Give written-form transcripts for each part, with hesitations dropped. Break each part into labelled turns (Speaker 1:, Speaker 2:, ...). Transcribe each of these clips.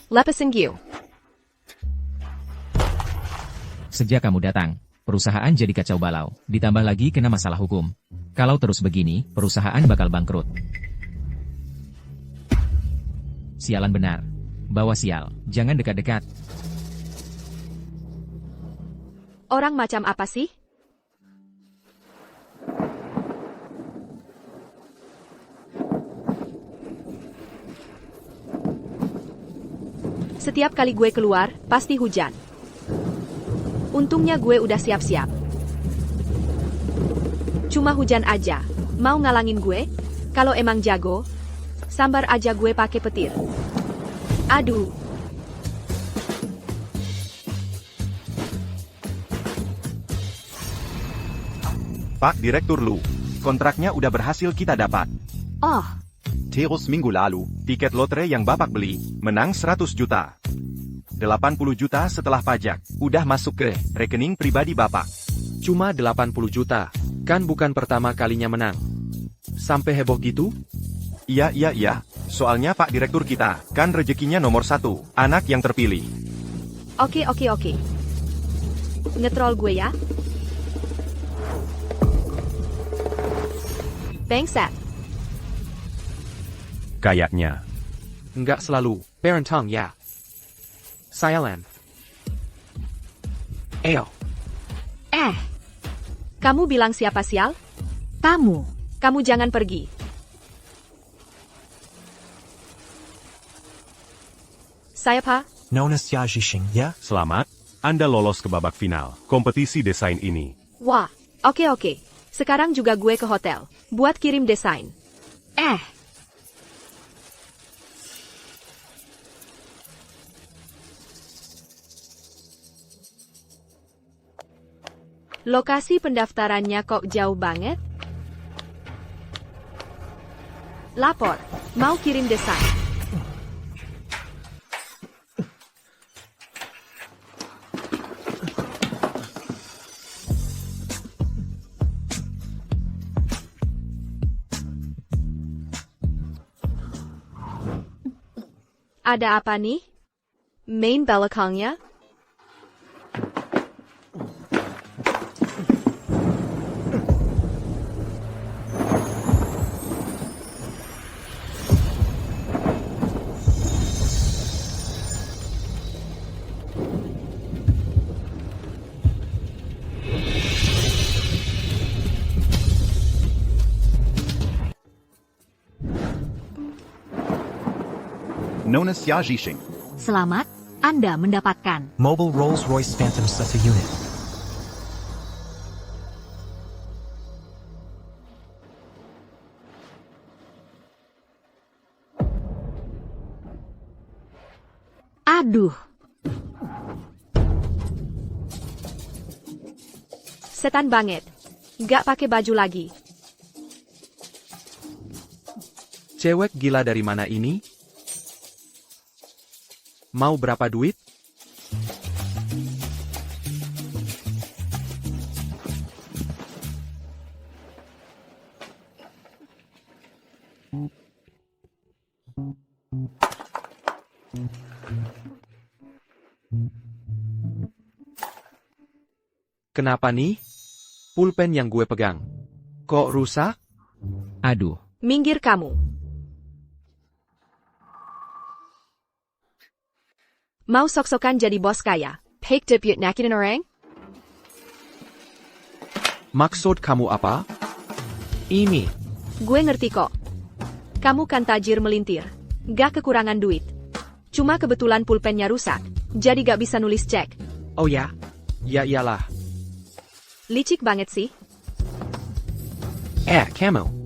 Speaker 1: Lepasin gue.
Speaker 2: Sejak kamu datang, perusahaan jadi kacau balau, ditambah lagi kena masalah hukum. Kalau terus begini, perusahaan bakal bangkrut. Sialan benar. Bawa sial, jangan dekat-dekat.
Speaker 1: Orang macam apa sih? Setiap kali gue keluar, pasti hujan. Untungnya gue udah siap-siap. Cuma hujan aja. Mau ngalangin gue? Kalau emang jago, sambar aja gue pakai petir. Aduh.
Speaker 3: Pak Direktur Lu, kontraknya udah berhasil kita dapat.
Speaker 1: Oh,
Speaker 3: Terus minggu lalu, tiket lotre yang Bapak beli, menang 100 juta. 80 juta setelah pajak, udah masuk ke rekening pribadi Bapak.
Speaker 4: Cuma 80 juta, kan bukan pertama kalinya menang. Sampai heboh gitu?
Speaker 3: Iya, soalnya Pak Direktur kita, kan rezekinya nomor 1, anak yang terpilih.
Speaker 1: oke. Ngetrol gue ya. Bangsat.
Speaker 3: Kayaknya.
Speaker 4: Nggak selalu, Parentong ya. Sialan. Ayo.
Speaker 1: Kamu bilang siapa sial? Kamu jangan pergi. Saya Pak.
Speaker 5: Nona Xiaojishing, ya?
Speaker 6: Selamat, Anda lolos ke babak final kompetisi desain ini.
Speaker 1: Wah, oke. Sekarang juga gue ke hotel, buat kirim desain. Lokasi pendaftarannya kok jauh banget? Lapor, mau kirim desain. Ada apa nih? Main belakangnya?
Speaker 3: Nona Xiaojishing.
Speaker 7: Selamat, Anda mendapatkan
Speaker 5: Mobile Rolls-Royce Phantom Seta Unit.
Speaker 7: Aduh,
Speaker 1: Setan banget. Gak pakai baju lagi.
Speaker 4: Cewek gila dari mana ini? Mau berapa duit? Kenapa nih? Pulpen yang gue pegang. Kok rusak?
Speaker 2: Aduh,
Speaker 1: Minggir kamu. Mau sok-sokan jadi bos kaya? Pek debut nakitin orang?
Speaker 4: Maksud kamu apa? Ini.
Speaker 1: Gue ngerti kok. Kamu kan tajir melintir. Gak kekurangan duit. Cuma kebetulan pulpennya rusak. Jadi gak bisa nulis cek.
Speaker 4: Oh ya? Ya iyalah.
Speaker 1: Licik banget sih.
Speaker 4: Kamu.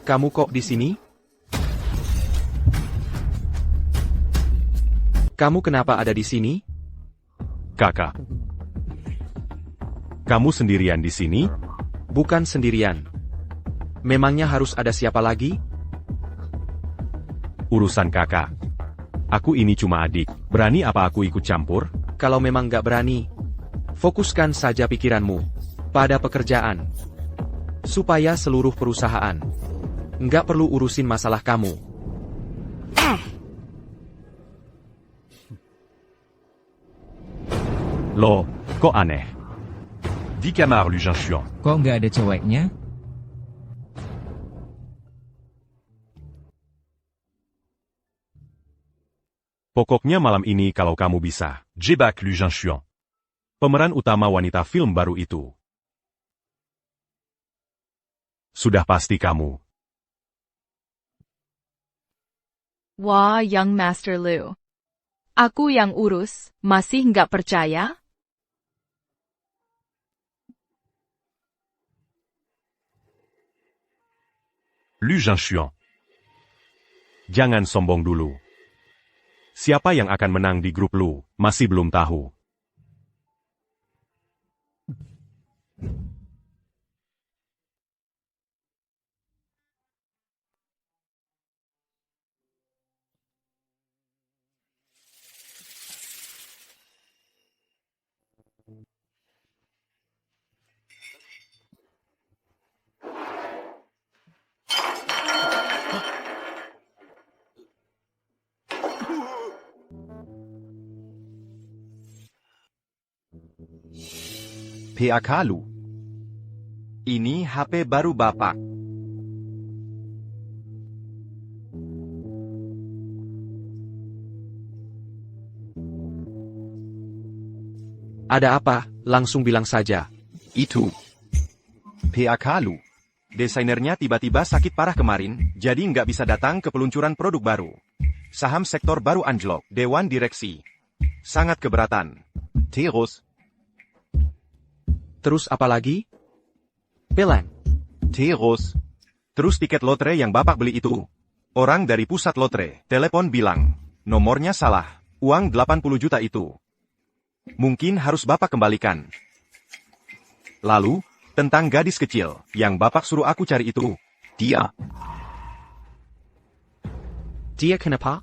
Speaker 4: Kamu kok di sini? Kamu kenapa ada di sini?
Speaker 6: Kakak. Kamu sendirian di sini?
Speaker 4: Bukan sendirian. Memangnya harus ada siapa lagi?
Speaker 6: Urusan kakak. Aku ini cuma adik. Berani apa aku ikut campur?
Speaker 4: Kalau memang gak berani, fokuskan saja pikiranmu pada pekerjaan. Supaya seluruh perusahaan nggak perlu urusin masalah kamu.
Speaker 6: Loh, kok aneh? Di kamar Lu Jianshuang.
Speaker 2: Kok nggak ada ceweknya?
Speaker 6: Pokoknya malam ini kalau kamu bisa, jebak Lu Jianshuang. Pemeran utama wanita film baru itu. Sudah pasti kamu.
Speaker 8: Wah, Young Master Lu. Aku yang urus, masih nggak percaya?
Speaker 6: Lu Jianshuang. Jangan sombong dulu. Siapa yang akan menang di grup Lu, masih belum tahu.
Speaker 3: PAK Lu. Ini HP baru Bapak.
Speaker 4: Ada apa? Langsung bilang saja.
Speaker 3: Itu. PAK Lu. Desainernya tiba-tiba sakit parah kemarin, jadi nggak bisa datang ke peluncuran produk baru. Saham sektor baru anjlok, Dewan Direksi sangat keberatan.
Speaker 4: Terus apa lagi? Pelan.
Speaker 3: Terus tiket lotre yang Bapak beli itu. Orang dari pusat lotre, telepon bilang, nomornya salah, uang 80 juta itu. Mungkin harus Bapak kembalikan. Lalu, tentang gadis kecil, yang Bapak suruh aku cari itu. Dia
Speaker 4: Kenapa?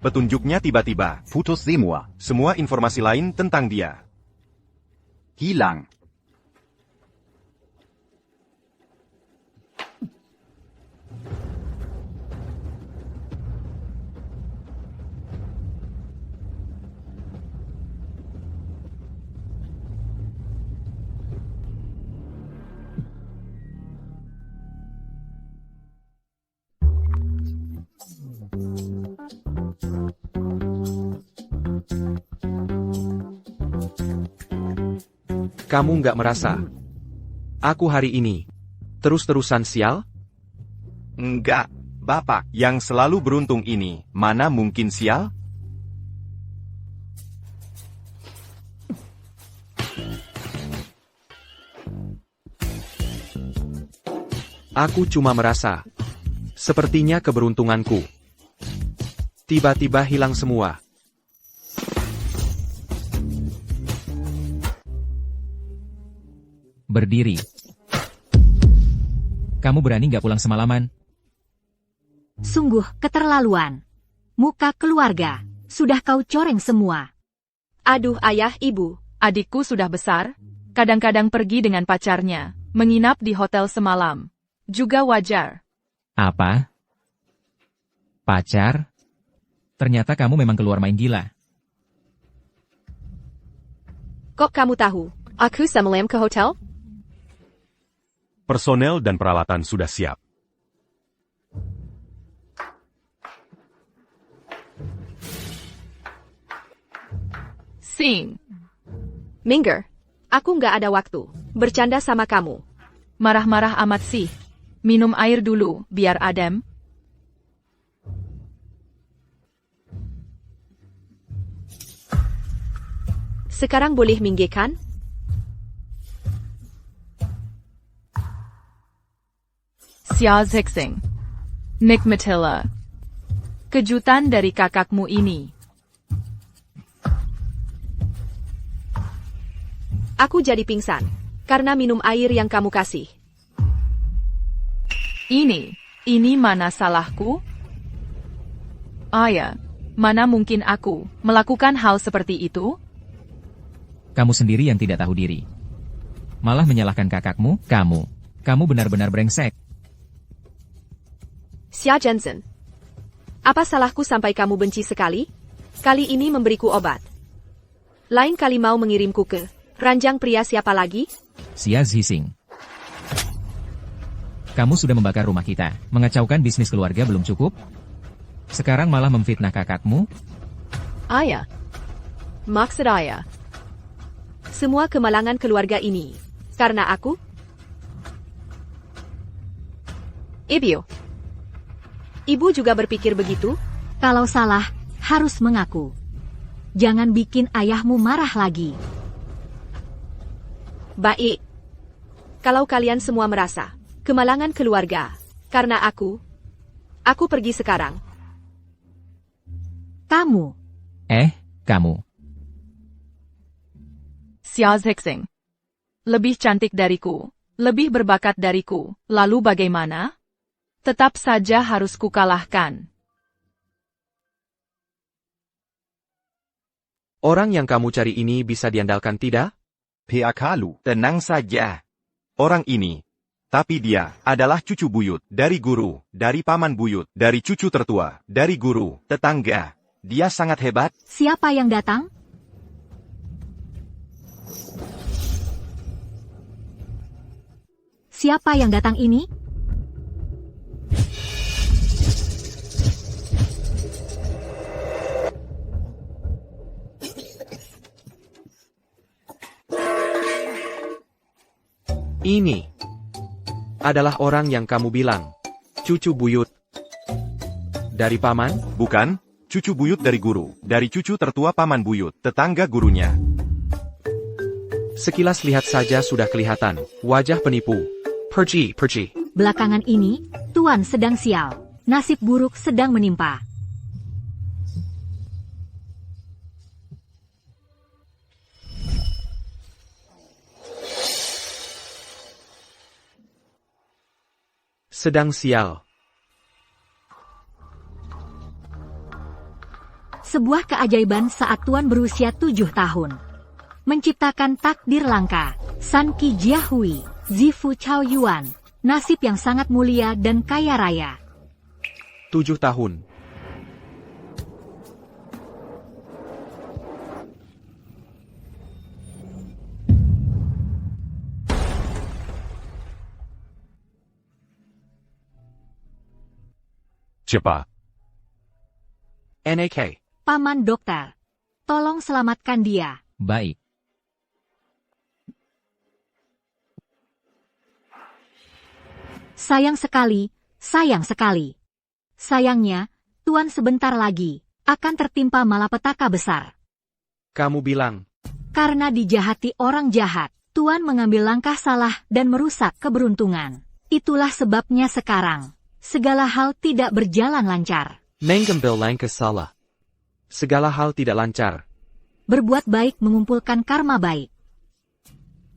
Speaker 3: Petunjuknya tiba-tiba. Putus semua informasi lain tentang dia hilang.
Speaker 4: Kamu nggak merasa aku hari ini terus-terusan sial?
Speaker 3: Enggak, Bapak yang selalu beruntung ini, mana mungkin sial?
Speaker 4: Aku cuma merasa sepertinya keberuntunganku tiba-tiba hilang semua.
Speaker 2: Berdiri. Kamu berani nggak pulang semalaman?
Speaker 7: Sungguh keterlaluan. Muka keluarga, sudah kau coreng semua.
Speaker 1: Aduh ayah ibu.
Speaker 8: Adikku sudah besar, kadang-kadang pergi dengan pacarnya, menginap di hotel semalam. Juga wajar.
Speaker 2: Apa? Pacar? Ternyata kamu memang keluar main gila.
Speaker 1: Kok kamu tahu? Aku semalam ke hotel?
Speaker 6: Personel dan peralatan sudah siap.
Speaker 8: Sing.
Speaker 1: Minggir. Aku nggak ada waktu bercanda sama kamu.
Speaker 8: Marah-marah amat sih. Minum air dulu, biar adem.
Speaker 1: Sekarang boleh minggir kan?
Speaker 8: Xia Zixing. Nick Matilda. Kejutan dari kakakmu ini.
Speaker 1: Aku jadi pingsan. Karena minum air yang kamu kasih.
Speaker 8: Ini mana salahku? Ya. Mana mungkin aku melakukan hal seperti itu?
Speaker 2: Kamu sendiri yang tidak tahu diri. Malah menyalahkan kakakmu, kamu. Kamu benar-benar brengsek.
Speaker 1: Xia Jensen. Apa salahku sampai kamu benci sekali? Kali ini memberiku obat. Lain kali mau mengirimku ke ranjang pria siapa lagi?
Speaker 2: Xia Zhixing. Kamu sudah membakar rumah kita. Mengacaukan bisnis keluarga belum cukup? Sekarang malah memfitnah kakakmu?
Speaker 1: Ayah. Maksud ayah. Semua kemalangan keluarga ini. Karena aku? Ibu juga berpikir begitu?
Speaker 7: Kalau salah, harus mengaku. Jangan bikin ayahmu marah lagi.
Speaker 1: Baik. Kalau kalian semua merasa kemalangan keluarga, karena aku pergi sekarang.
Speaker 7: Kamu.
Speaker 2: Kamu.
Speaker 8: Xia Zhixing. Lebih cantik dariku, lebih berbakat dariku, lalu bagaimana? Tetap saja harus kukalahkan.
Speaker 4: Orang yang kamu cari ini bisa diandalkan tidak?
Speaker 3: Pihak halu, tenang saja. Orang ini. Tapi dia adalah cucu buyut, dari guru, dari paman buyut, dari cucu tertua, dari guru, tetangga. Dia sangat hebat.
Speaker 7: Siapa yang datang? Siapa yang datang ini?
Speaker 4: Ini adalah orang yang kamu bilang. Cucu buyut. Dari paman?
Speaker 3: Bukan, cucu buyut dari guru, dari cucu tertua paman buyut, tetangga gurunya.
Speaker 4: Sekilas lihat saja sudah kelihatan. Wajah penipu. Perci.
Speaker 7: Belakangan ini, Tuan sedang sial. Nasib buruk sedang menimpa.
Speaker 4: Sedang sial.
Speaker 7: Sebuah keajaiban saat Tuan berusia 7 tahun. Menciptakan takdir langka, San Qi Jiahui, Zifu Chao Yuan, nasib yang sangat mulia dan kaya raya.
Speaker 4: 7 tahun.
Speaker 6: Cepat.
Speaker 4: NAK.
Speaker 7: Paman dokter, tolong selamatkan dia.
Speaker 2: Baik.
Speaker 7: Sayang sekali, sayang sekali. Sayangnya, Tuan sebentar lagi akan tertimpa malapetaka besar.
Speaker 4: Kamu bilang.
Speaker 7: Karena dijahati orang jahat, Tuan mengambil langkah salah dan merusak keberuntungan. Itulah sebabnya sekarang, segala hal tidak berjalan lancar.
Speaker 4: Mengambil langkah salah. Segala hal tidak lancar.
Speaker 7: Berbuat baik mengumpulkan karma baik.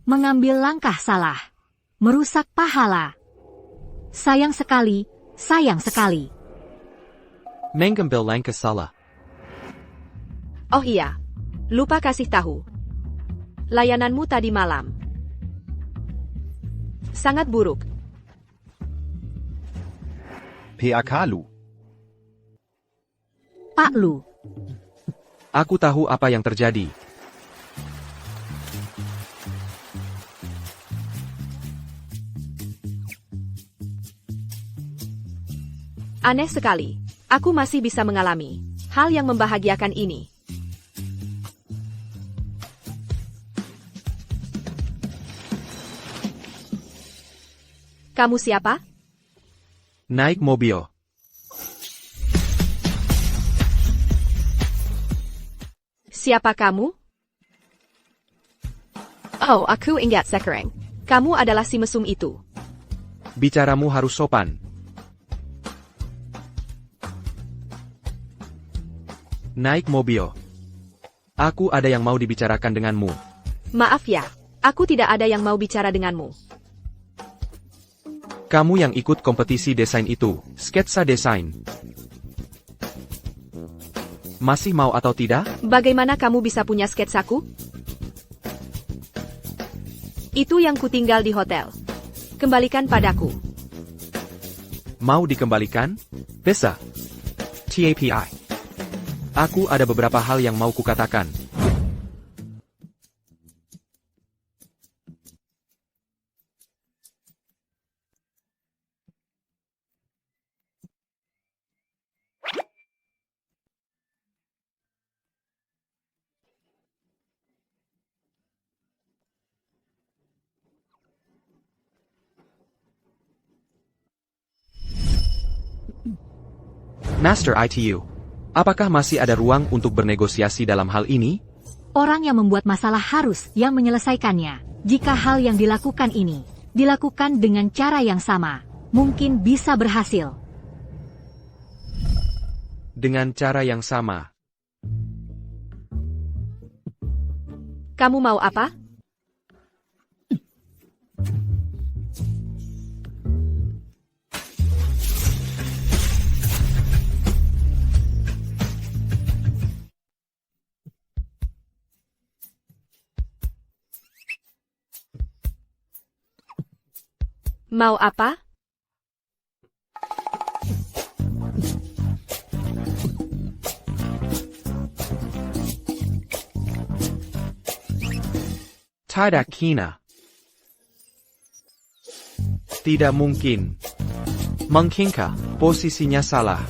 Speaker 7: Mengambil langkah salah. Merusak pahala. Sayang sekali, sayang sekali.
Speaker 4: Mengambil langkah salah.
Speaker 1: Oh iya. Lupa kasih tahu. Layananmu tadi malam sangat buruk.
Speaker 3: Pihak halu.
Speaker 7: Pak Lu.
Speaker 4: Aku tahu apa yang terjadi.
Speaker 1: Aneh sekali. Aku masih bisa mengalami hal yang membahagiakan ini. Kamu siapa?
Speaker 4: Naik mobil.
Speaker 1: Siapa kamu? Oh, aku ingat sekarang. Kamu adalah si mesum itu.
Speaker 4: Bicaramu harus sopan. Naik mobil. Aku ada yang mau dibicarakan denganmu.
Speaker 1: Maaf ya, aku tidak ada yang mau bicara denganmu.
Speaker 4: Kamu yang ikut kompetisi desain itu, sketsa desain. Masih mau atau tidak?
Speaker 1: Bagaimana kamu bisa punya sketsaku? Itu yang kutinggal di hotel. Kembalikan padaku.
Speaker 4: Mau dikembalikan? Bisa. TAPI. Aku ada beberapa hal yang mau kukatakan. Master ITU, apakah masih ada ruang untuk bernegosiasi dalam hal ini?
Speaker 7: Orang yang membuat masalah harus yang menyelesaikannya. Jika hal yang dilakukan ini dilakukan dengan cara yang sama, mungkin bisa berhasil.
Speaker 4: Dengan cara yang sama.
Speaker 1: Kamu mau apa? Mau apa?
Speaker 4: Tidak kina. Tidak mungkin. Mengkingka, posisinya salah.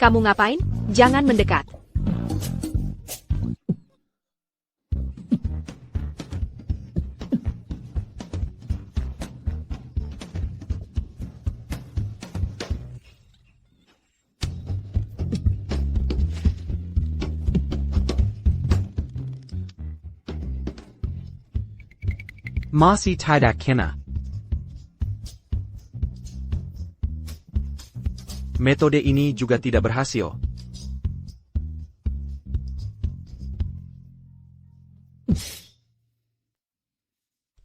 Speaker 1: Kamu ngapain? Jangan mendekat.
Speaker 4: Masih tidak kena. Metode ini juga tidak berhasil.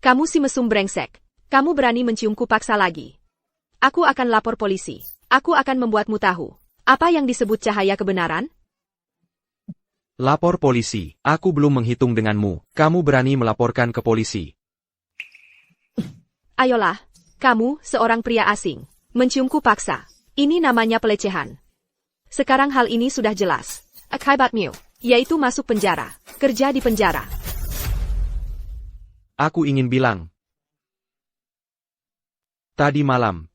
Speaker 1: Kamu si mesum brengsek. Kamu berani menciumku paksa lagi. Aku akan lapor polisi. Aku akan membuatmu tahu. Apa yang disebut cahaya kebenaran?
Speaker 4: Lapor polisi. Aku belum menghitung denganmu. Kamu berani melaporkan ke polisi.
Speaker 1: Ayolah, kamu, seorang pria asing, menciumku paksa. Ini namanya pelecehan. Sekarang hal ini sudah jelas. Akibatmu, yaitu masuk penjara, kerja di penjara.
Speaker 4: Aku ingin bilang. Tadi malam.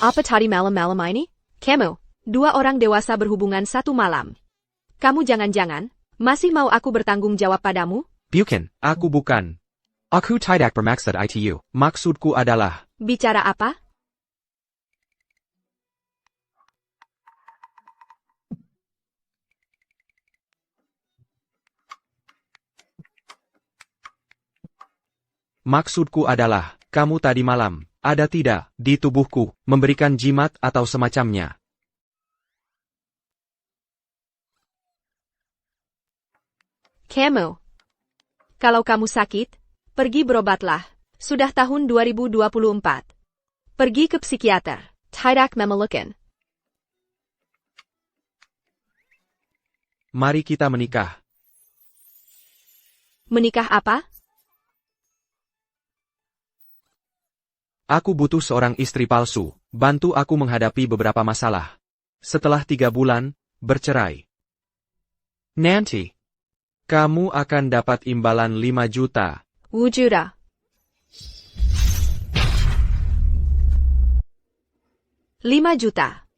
Speaker 1: Apa tadi malam-malam ini? Kamu, dua orang dewasa berhubungan satu malam. Kamu jangan-jangan, masih mau aku bertanggung jawab padamu?
Speaker 4: Bukan, aku bukan. Aku tidak bermaksud ITU. Maksudku adalah...
Speaker 1: Bicara apa?
Speaker 4: Maksudku adalah, kamu tadi malam, ada tidak, di tubuhku, memberikan jimat atau semacamnya.
Speaker 1: Kamu. Kalau kamu sakit, pergi berobatlah. Sudah tahun 2024. Pergi ke psikiater. Tidak memerlukan.
Speaker 4: Mari kita menikah.
Speaker 1: Menikah apa?
Speaker 4: Aku butuh seorang istri palsu. Bantu aku menghadapi beberapa masalah. Setelah 3 bulan, bercerai. Nanti, kamu akan dapat imbalan 5 juta.
Speaker 1: Wujura. $5 juta.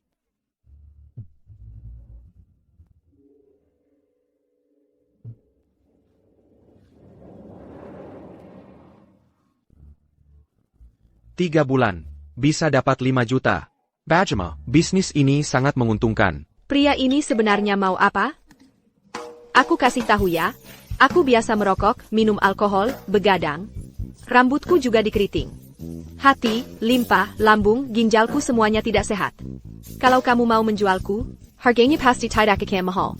Speaker 4: Tiga bulan. Bisa dapat 5 juta. Bajama, bisnis ini sangat menguntungkan.
Speaker 1: Pria ini sebenarnya mau apa? Aku kasih tahu ya. Aku biasa merokok, minum alkohol, begadang. Rambutku juga dikeriting. Hati, limpa, lambung, ginjalku semuanya tidak sehat. Kalau kamu mau menjualku, harganya pasti tidak akan mahal.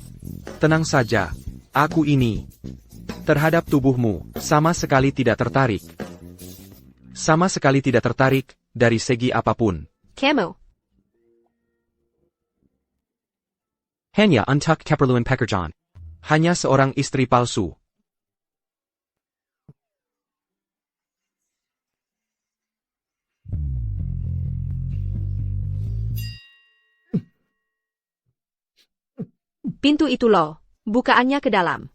Speaker 4: Tenang saja, aku ini terhadap tubuhmu sama sekali tidak tertarik. Sama sekali tidak tertarik dari segi apapun.
Speaker 1: Kamu,
Speaker 4: Hanya untuk keperluan pekerjaan. Hanya seorang istri palsu.
Speaker 1: pintu itu loh, bukaannya ke dalam.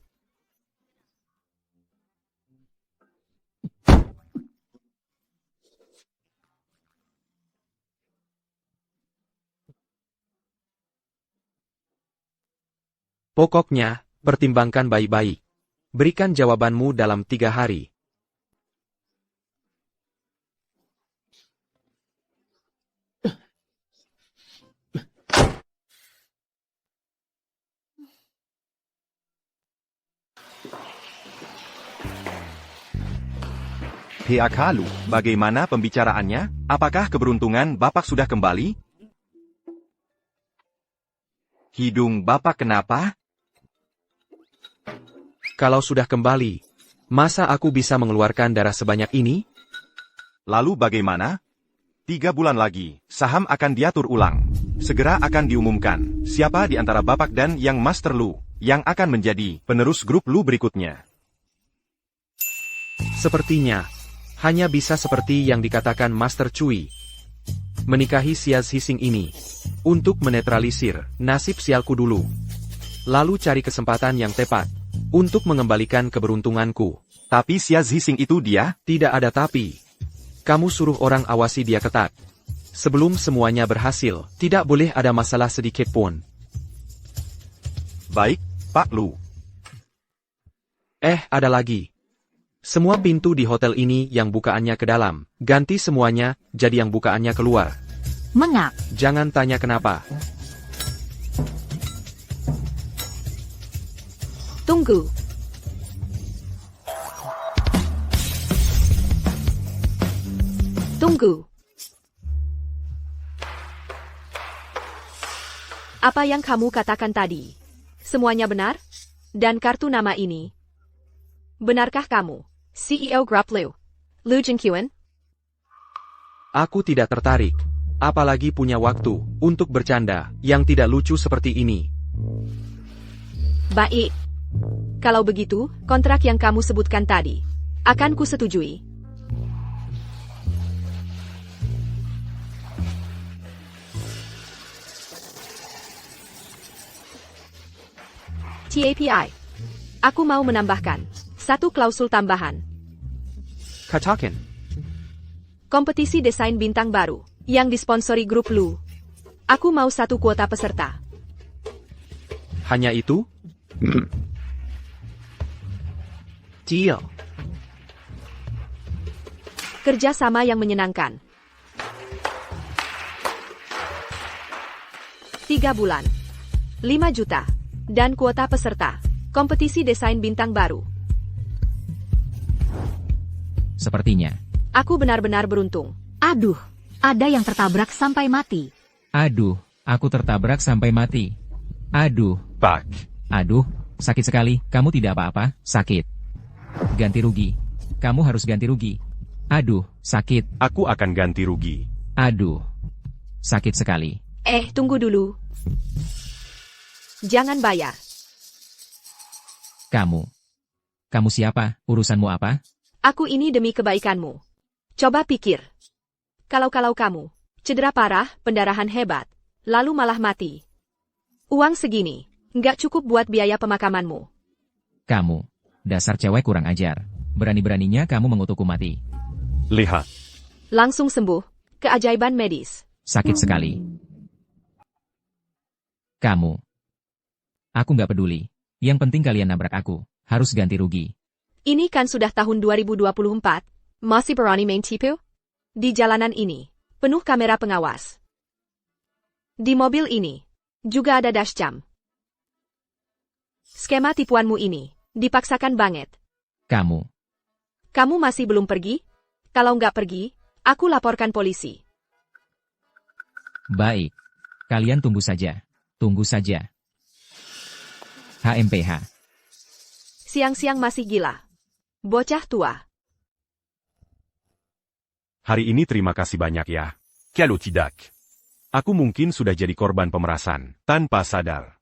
Speaker 4: Pokoknya, pertimbangkan baik-baik. Berikan jawabanmu dalam 3 hari.
Speaker 3: PAK Lu, bagaimana pembicaraannya? Apakah keberuntungan Bapak sudah kembali? Hidung Bapak kenapa?
Speaker 4: Kalau sudah kembali, masa aku bisa mengeluarkan darah sebanyak ini?
Speaker 3: Lalu bagaimana? 3 bulan lagi, saham akan diatur ulang. Segera akan diumumkan, siapa di antara Bapak dan Yang Master Lu, yang akan menjadi penerus grup Lu berikutnya.
Speaker 4: Sepertinya, hanya bisa seperti yang dikatakan Master Cui. Menikahi Xiaz Hising ini, untuk menetralisir nasib sialku dulu. Lalu cari kesempatan yang tepat, untuk mengembalikan keberuntunganku.
Speaker 3: Tapi Xiaz Hising itu dia?
Speaker 4: Tidak ada tapi. Kamu suruh orang awasi dia ketat. Sebelum semuanya berhasil, tidak boleh ada masalah sedikit pun.
Speaker 3: Baik, Pak Lu.
Speaker 4: Ada lagi. Semua pintu di hotel ini yang bukaannya ke dalam, ganti semuanya, jadi yang bukaannya keluar.
Speaker 7: Mengap.
Speaker 4: Jangan tanya kenapa.
Speaker 1: Tunggu. Tunggu. Apa yang kamu katakan tadi? Semuanya benar? Dan kartu nama ini? Benarkah kamu, CEO Grup Lu, Lu Jingqian?
Speaker 4: Aku tidak tertarik. Apalagi punya waktu untuk bercanda yang tidak lucu seperti ini.
Speaker 1: Baik. Kalau begitu, kontrak yang kamu sebutkan tadi akan kusetujui. TAPI. Aku mau menambahkan 1 klausul tambahan.
Speaker 4: Katakan.
Speaker 1: Kompetisi desain bintang baru yang disponsori grup Lu. Aku mau 1 kuota peserta.
Speaker 4: Hanya itu? Deal.
Speaker 1: Kerja sama yang menyenangkan. 3 bulan. 5 juta. Dan kuota peserta. Kompetisi desain bintang baru.
Speaker 2: Sepertinya.
Speaker 1: Aku benar-benar beruntung.
Speaker 7: Aduh, ada yang tertabrak sampai mati.
Speaker 2: Aduh, aku tertabrak sampai mati. Aduh,
Speaker 6: Pak.
Speaker 2: aduh, sakit sekali. Kamu tidak apa-apa, sakit. Ganti rugi. Kamu harus ganti rugi. Aduh, sakit.
Speaker 6: Aku akan ganti rugi.
Speaker 2: Aduh, sakit sekali.
Speaker 1: Tunggu dulu. Jangan bayar.
Speaker 2: Kamu siapa? Urusanmu apa?
Speaker 1: Aku ini demi kebaikanmu. Coba pikir. Kalau kamu cedera parah, pendarahan hebat, lalu malah mati. Uang segini, nggak cukup buat biaya pemakamanmu.
Speaker 2: Kamu, dasar cewek kurang ajar. Berani-beraninya kamu mengutukku mati.
Speaker 6: Lihat.
Speaker 1: Langsung sembuh. Keajaiban medis.
Speaker 2: Sakit sekali. Aku nggak peduli. Yang penting kalian nabrak aku. Harus ganti rugi.
Speaker 1: Ini kan sudah tahun 2024. Masih berani main tipu? Di jalanan ini, penuh kamera pengawas. Di mobil ini, juga ada dashcam. Skema tipuanmu ini, dipaksakan banget.
Speaker 2: Kamu
Speaker 1: Kamu masih belum pergi? Kalau nggak pergi, Aku laporkan polisi.
Speaker 2: Baik. Kalian tunggu saja. Tunggu saja. HMPH.
Speaker 1: Siang-siang masih gila. Bocah tua.
Speaker 6: Hari ini terima kasih banyak ya. Kalau tidak, aku mungkin sudah jadi korban pemerasan, tanpa sadar.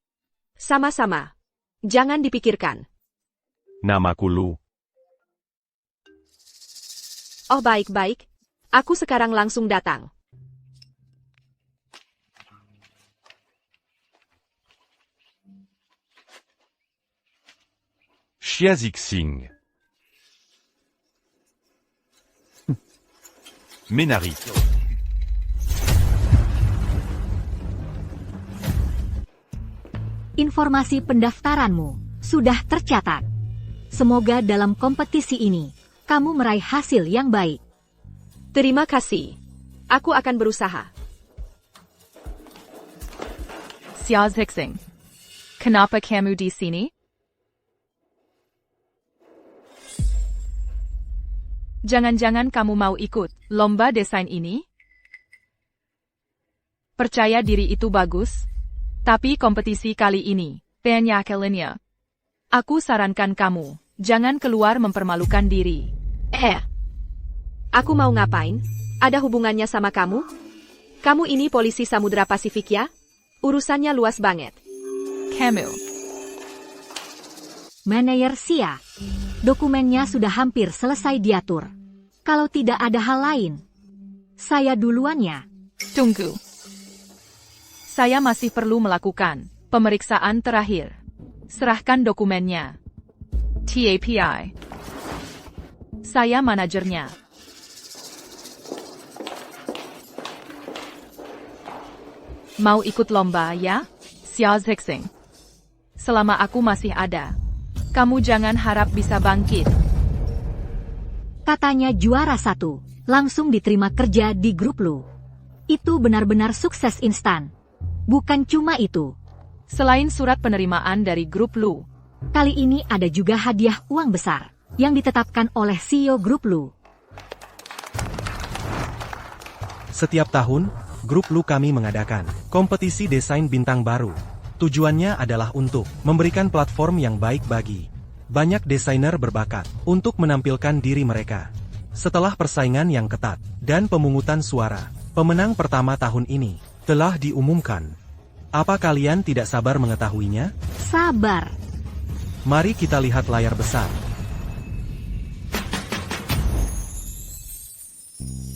Speaker 1: Sama-sama. Jangan dipikirkan.
Speaker 6: Namaku Lu.
Speaker 1: Oh baik-baik. Aku sekarang langsung datang.
Speaker 6: Xia Zixing. Menari.
Speaker 7: Informasi pendaftaranmu sudah tercatat. Semoga dalam kompetisi ini, kamu meraih hasil yang baik.
Speaker 1: Terima kasih. Aku akan berusaha.
Speaker 8: Xia Zixing. Kenapa kamu di sini? Jangan-jangan kamu mau ikut lomba desain ini? Percaya diri itu bagus, tapi kompetisi kali ini penyakilannya. Aku sarankan kamu, jangan keluar mempermalukan diri.
Speaker 1: Aku mau ngapain? Ada hubungannya sama kamu? Kamu ini polisi Samudra Pasifik ya? Urusannya luas banget.
Speaker 8: Kamu.
Speaker 7: Manajer Xia, dokumennya sudah hampir selesai diatur. Kalau tidak ada hal lain, saya duluan ya.
Speaker 8: Tunggu. Saya masih perlu melakukan pemeriksaan terakhir. Serahkan dokumennya. TAPI. Saya manajernya. Mau ikut lomba ya, Xia Zixing? Selama aku masih ada, kamu jangan harap bisa bangkit.
Speaker 7: Katanya juara 1, langsung diterima kerja di grup Lu. Itu benar-benar sukses instan. Bukan cuma itu.
Speaker 8: Selain surat penerimaan dari grup Lu,
Speaker 7: Kali ini ada juga hadiah uang besar yang ditetapkan oleh CEO grup Lu.
Speaker 5: Setiap tahun, grup Lu kami mengadakan kompetisi desain bintang baru. Tujuannya adalah untuk memberikan platform yang baik bagi banyak desainer berbakat untuk menampilkan diri mereka. Setelah persaingan yang ketat dan pemungutan suara, pemenang pertama tahun ini telah diumumkan. Apa kalian tidak sabar mengetahuinya?
Speaker 7: Sabar.
Speaker 5: Mari kita lihat layar besar.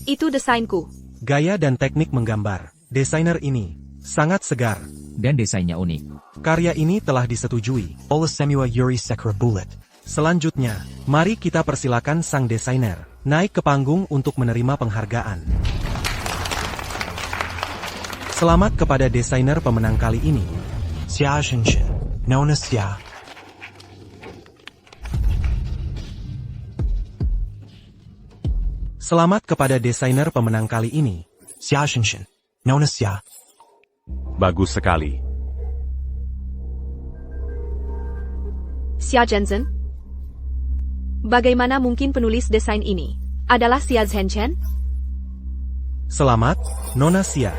Speaker 1: Itu desainku.
Speaker 5: Gaya dan teknik menggambar desainer ini sangat segar.
Speaker 2: Dan desainnya unik.
Speaker 5: Karya ini telah disetujui oleh Semua Yuri Sekrabulet. Selanjutnya, mari kita persilakan sang desainer naik ke panggung untuk menerima penghargaan. Selamat kepada desainer pemenang kali ini. Xia Zixing, Nona Xia. Selamat kepada desainer pemenang kali ini. Xia Zixing, Nona Xia.
Speaker 6: Bagus sekali.
Speaker 1: Xia Zhenzen? Bagaimana mungkin penulis desain ini adalah Xia Zhenchen?
Speaker 5: Selamat, Nona Xia.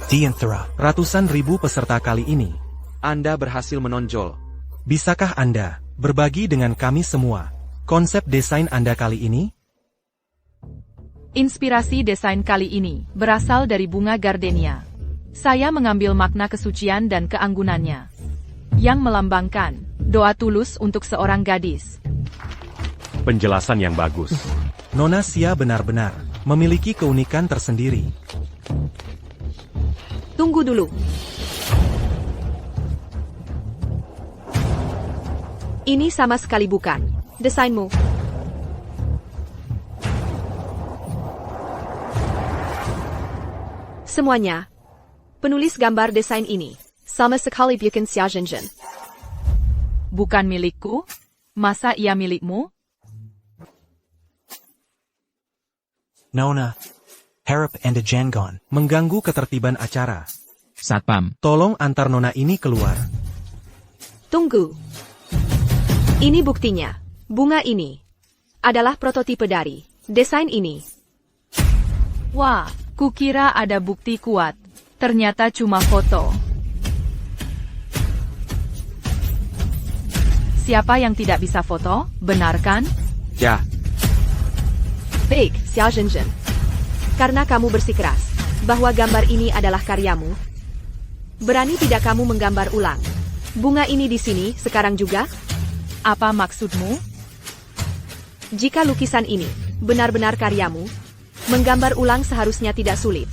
Speaker 5: Dianthera. Ratusan ribu peserta kali ini.
Speaker 4: Anda berhasil menonjol.
Speaker 5: Bisakah Anda berbagi dengan kami semua konsep desain Anda kali ini?
Speaker 8: Inspirasi desain kali ini berasal dari bunga gardenia. Saya mengambil makna kesucian dan keanggunannya, yang melambangkan doa tulus untuk seorang gadis.
Speaker 6: Penjelasan yang bagus.
Speaker 5: Nona Xia benar-benar memiliki keunikan tersendiri.
Speaker 1: Tunggu dulu. Ini sama sekali bukan desainmu. Semuanya. Penulis gambar desain ini sama sekali bukan Xia Zhenchen.
Speaker 8: Bukan milikku? Masa ia milikmu?
Speaker 5: Nona, harap Anda jangan mengganggu ketertiban acara.
Speaker 2: Satpam.
Speaker 5: Tolong antar Nona ini keluar.
Speaker 1: Tunggu. Ini buktinya. Bunga ini adalah prototipe dari desain ini.
Speaker 8: Wah, kukira ada bukti kuat. Ternyata cuma foto. Siapa yang tidak bisa foto, benar kan?
Speaker 4: Ya,
Speaker 1: Baik, Xiao Zhenzhen. Karena kamu bersikeras bahwa gambar ini adalah karyamu, berani tidak kamu menggambar ulang bunga ini di sini sekarang juga?
Speaker 8: Apa maksudmu?
Speaker 1: Jika lukisan ini benar-benar karyamu, menggambar ulang seharusnya tidak sulit.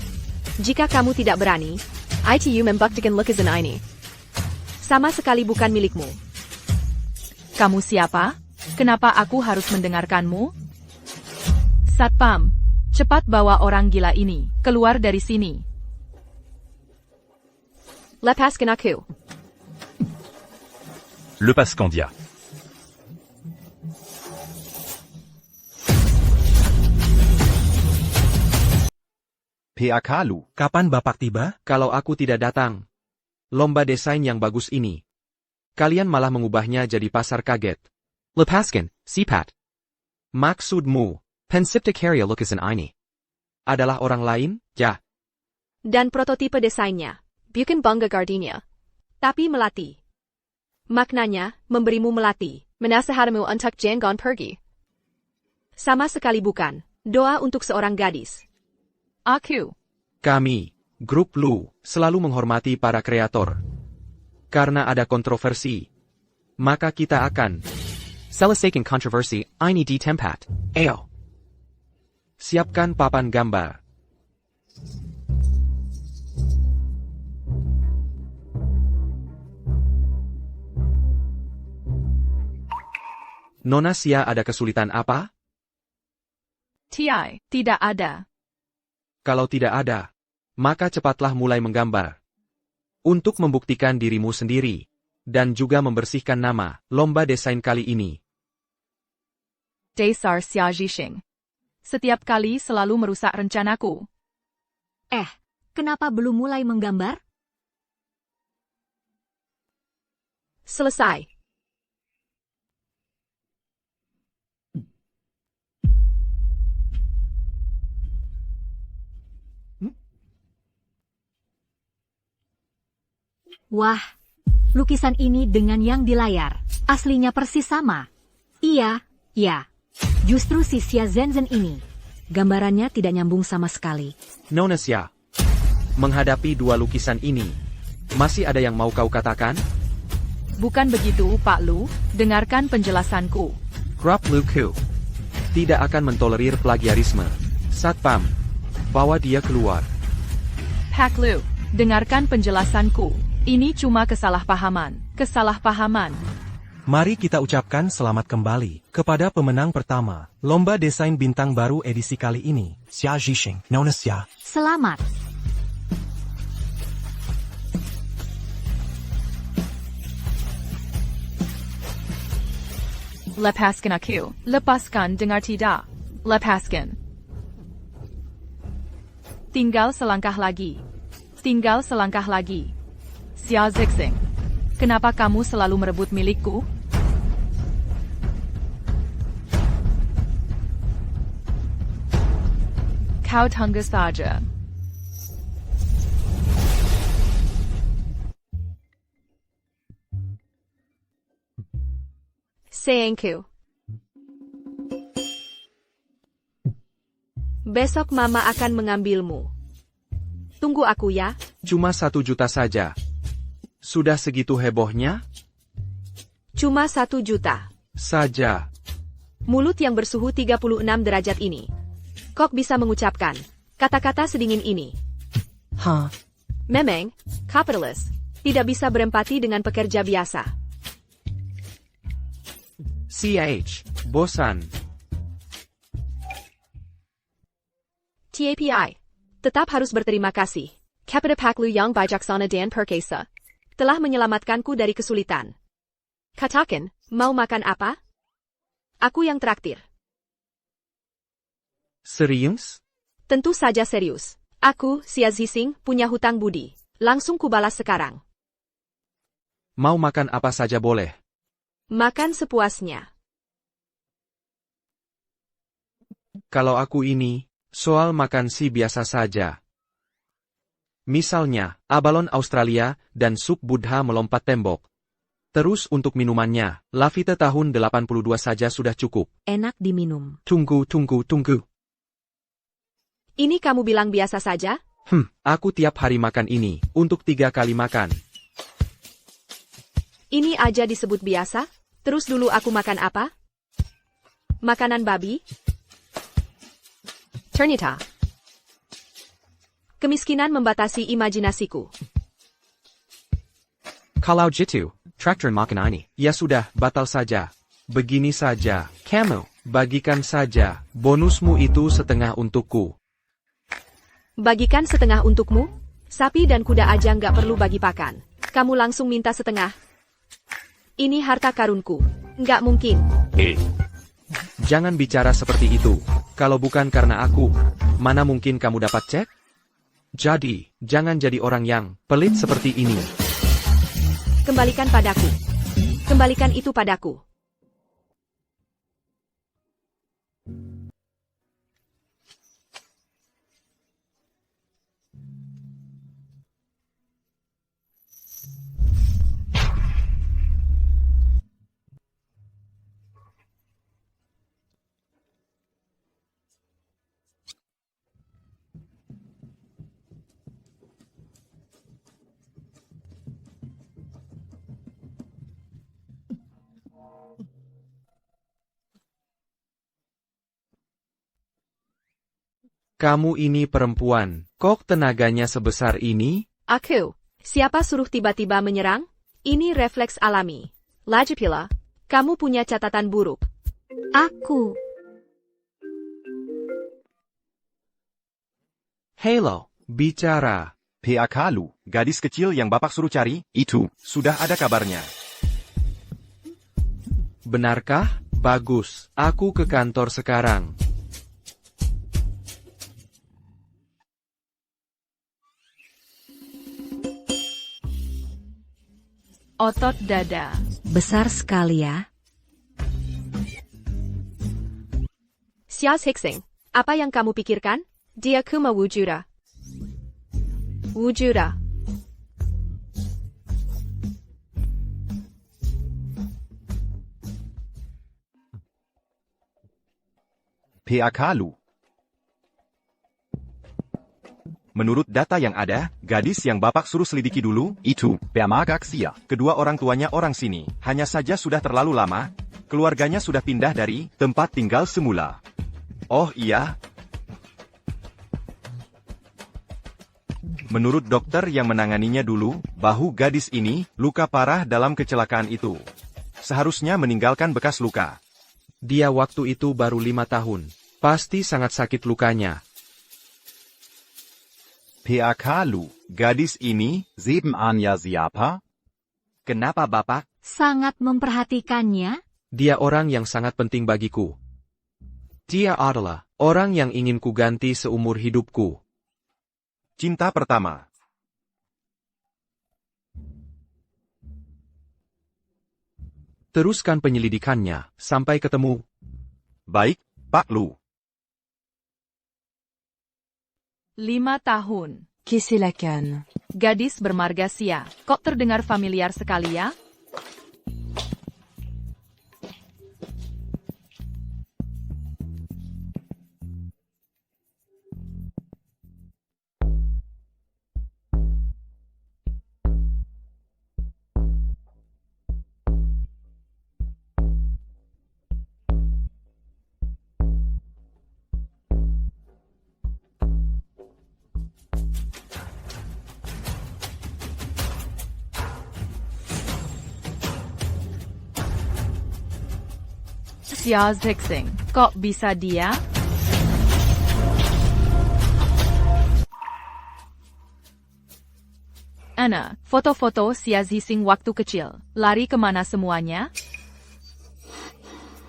Speaker 1: Jika kamu tidak berani, ITU membuktikan lukisan ini sama sekali bukan milikmu.
Speaker 8: Kamu siapa? Kenapa aku harus mendengarkanmu? Satpam, cepat bawa orang gila ini keluar dari sini.
Speaker 1: Lepaskan aku.
Speaker 6: Le Pascandia.
Speaker 3: PAK Lu.
Speaker 5: Kapan Bapak tiba?
Speaker 4: kalau aku tidak datang. Lomba desain yang bagus ini. Kalian malah mengubahnya jadi pasar kaget.
Speaker 9: Lepaskan, Sipat.
Speaker 4: Maksudmu,
Speaker 9: Pensipta karya lukisan ini.
Speaker 4: adalah orang lain? Ya,
Speaker 1: Dan prototipe desainnya, bukan bangga gardenia. Tapi melati. Maknanya, memberimu melati. Menasehatimu untuk jangan pergi. Sama sekali bukan. Doa untuk seorang gadis.
Speaker 8: Aku.
Speaker 4: kami, grup Lu, selalu menghormati para kreator. Karena ada kontroversi, maka kita akan
Speaker 9: Selesaikan kontroversi ini di tempat.
Speaker 4: Ayo. Siapkan papan gambar. Nona Sia ada kesulitan apa?
Speaker 8: TI, tidak ada.
Speaker 4: Kalau tidak ada, maka cepatlah mulai menggambar. Untuk membuktikan dirimu sendiri, dan juga membersihkan nama lomba desain kali ini.
Speaker 8: Dasar Xia Zhixing. Setiap kali selalu merusak rencanaku.
Speaker 7: Kenapa belum mulai menggambar?
Speaker 1: Selesai.
Speaker 7: Wah, lukisan ini dengan yang di layar, aslinya persis sama. Iya, ya. Justru si Xia Zhenzhen ini, gambarannya tidak nyambung sama sekali.
Speaker 4: Nona Sia, menghadapi dua lukisan ini, masih ada yang mau kau katakan?
Speaker 8: Bukan begitu, Pak Lu. Dengarkan penjelasanku.
Speaker 4: Grup Luku tidak akan mentolerir plagiarisme. Satpam, bawa dia keluar.
Speaker 8: Pak Lu, dengarkan penjelasanku. Ini cuma kesalahpahaman. Kesalahpahaman.
Speaker 5: Mari kita ucapkan selamat kembali kepada pemenang pertama Lomba Desain Bintang Baru edisi kali ini, Xia Zhixing, Nona Sia.
Speaker 7: Selamat.
Speaker 8: Lepaskan aku. Lepaskan dengar tidak. Lepaskan. Tinggal selangkah lagi. Tinggal selangkah lagi. Xia Zhixing. Kenapa kamu selalu merebut milikku? Kau tunggu saja.
Speaker 1: Sayangku. Besok Mama akan mengambilmu. Tunggu aku ya.
Speaker 4: Cuma 1 juta saja. Sudah segitu hebohnya?
Speaker 1: Cuma 1 juta.
Speaker 4: Saja.
Speaker 1: Mulut yang bersuhu 36 derajat ini. Kok bisa mengucapkan kata-kata sedingin ini? Memang, kapitalis tidak bisa berempati dengan pekerja biasa.
Speaker 4: CH, bosan.
Speaker 1: TAPI, tetap harus berterima kasih. Kepada Pak Lu yang bijaksana dan perkasa, telah menyelamatkanku dari kesulitan. Katakan, mau makan apa? Aku yang traktir.
Speaker 4: Serius?
Speaker 1: Tentu saja serius. Aku, Xia Zhixing, punya hutang budi. Langsung kubalas sekarang.
Speaker 4: Mau makan apa saja boleh.
Speaker 1: Makan sepuasnya.
Speaker 4: Kalau aku ini, Soal makan sih biasa saja. Misalnya, abalon Australia dan sup Buddha melompat tembok. Terus untuk minumannya, Lavita tahun 82 saja sudah cukup.
Speaker 7: Enak diminum.
Speaker 4: Tunggu.
Speaker 1: Ini kamu bilang biasa saja?
Speaker 4: Aku tiap hari makan ini, untuk 3 kali makan.
Speaker 1: Ini aja disebut biasa? Terus dulu aku makan apa? Makanan babi? Ternyata. Kemiskinan membatasi imajinasiku.
Speaker 9: Kalau gitu, traktor makan ini.
Speaker 4: Ya sudah, batal saja. Begini saja, kamu, bagikan saja, bonusmu itu setengah untukku.
Speaker 1: Bagikan setengah untukmu? Sapi dan kuda aja nggak perlu bagi pakan. Kamu langsung minta setengah. Ini harta karunku. Nggak mungkin.
Speaker 4: Jangan bicara seperti itu. Kalau bukan karena aku, mana mungkin kamu dapat cek? Jadi, jangan jadi orang yang pelit seperti ini.
Speaker 1: Kembalikan padaku. Kembalikan itu padaku.
Speaker 4: Kamu ini perempuan, kok tenaganya sebesar ini?
Speaker 1: Aku. Siapa suruh tiba-tiba menyerang? Ini refleks alami. Lagi pula, kamu punya catatan buruk.
Speaker 7: Aku.
Speaker 4: Halo, bicara.
Speaker 3: PAK Lu, gadis kecil yang bapak suruh cari, itu, sudah ada kabarnya.
Speaker 4: Benarkah? Bagus, aku ke kantor sekarang.
Speaker 8: Otot dada.
Speaker 7: Besar sekali ya.
Speaker 1: Xiao Hixing, apa yang kamu pikirkan? Dia kuma wujuda. Wujuda.
Speaker 3: PAK Lu. Menurut data yang ada, gadis yang bapak suruh selidiki dulu, itu, Permagaksia. Kedua orang tuanya orang sini, hanya saja sudah terlalu lama, keluarganya sudah pindah dari tempat tinggal semula. Oh iya? Menurut dokter yang menanganinya dulu, bahu gadis ini, luka parah dalam kecelakaan itu. Seharusnya meninggalkan bekas luka.
Speaker 4: Dia waktu itu baru 5 tahun. Pasti sangat sakit lukanya.
Speaker 3: PAK Lu, gadis ini, 7 Anya siapa? Kenapa bapak?
Speaker 7: Sangat memperhatikannya.
Speaker 4: Dia orang yang sangat penting bagiku. Dia adalah orang yang ingin ku ganti seumur hidupku.
Speaker 3: Cinta pertama.
Speaker 4: Teruskan penyelidikannya, sampai ketemu.
Speaker 3: Baik, Pak Lu.
Speaker 8: 5 tahun.
Speaker 10: Kisilakan.
Speaker 8: Gadis bermarga Sia. Kok terdengar familiar sekali ya? Xiao Zixing. Kok bisa dia? Ana, foto-foto Xia Zixing waktu kecil. Lari kemana semuanya?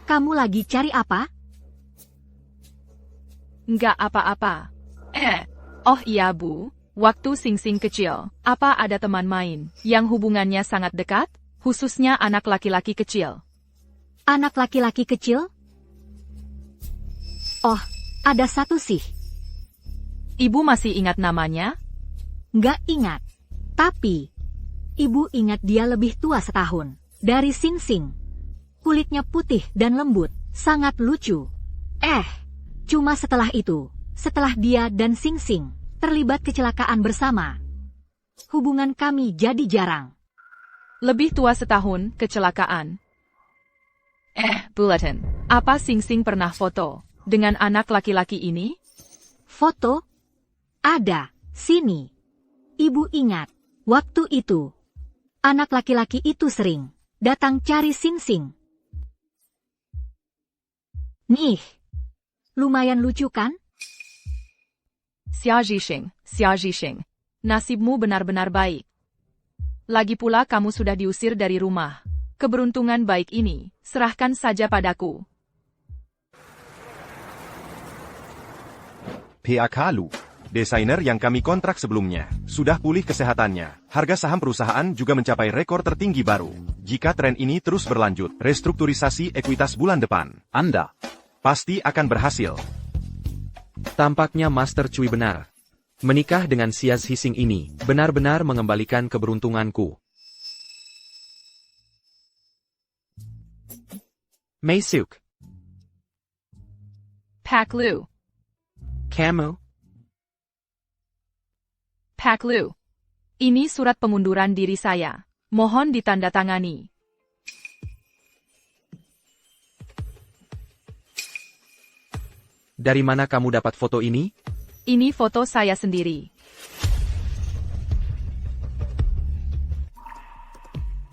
Speaker 7: Kamu lagi cari apa?
Speaker 8: Nggak apa-apa. Oh iya Bu, waktu Sing-Sing kecil, apa ada teman main yang hubungannya sangat dekat, khususnya anak laki-laki kecil?
Speaker 7: Anak laki-laki kecil? Oh, ada satu sih.
Speaker 8: Ibu masih ingat namanya?
Speaker 7: Nggak ingat. Tapi, ibu ingat dia lebih tua setahun. Dari Sing Sing. Kulitnya putih dan lembut, sangat lucu. Cuma setelah itu, setelah dia dan Sing Sing terlibat kecelakaan bersama, hubungan kami jadi jarang.
Speaker 8: Lebih tua setahun, kecelakaan. Bulletin. Apa Sing Sing pernah foto dengan anak laki-laki ini?
Speaker 7: Foto? Ada, sini. Ibu ingat, waktu itu, anak laki-laki itu sering datang cari Sing Sing. Nih, lumayan lucu kan?
Speaker 8: Xia Zhixing. Nasibmu benar-benar baik. Lagi pula kamu sudah diusir dari rumah. Keberuntungan baik ini, serahkan saja padaku.
Speaker 3: PAK Lu, desainer yang kami kontrak sebelumnya, sudah pulih kesehatannya. Harga saham perusahaan juga mencapai rekor tertinggi baru. Jika tren ini terus berlanjut, restrukturisasi ekuitas bulan depan, Anda pasti akan berhasil.
Speaker 4: Tampaknya Master Cui benar. Menikah dengan Xia Zhixing ini benar-benar mengembalikan keberuntunganku. Mei Suk.
Speaker 8: Pak Lu.
Speaker 4: Kamu.
Speaker 8: Pak Lu. Ini surat pengunduran diri saya. Mohon ditandatangani.
Speaker 4: Dari mana kamu dapat foto ini?
Speaker 8: Ini foto saya sendiri.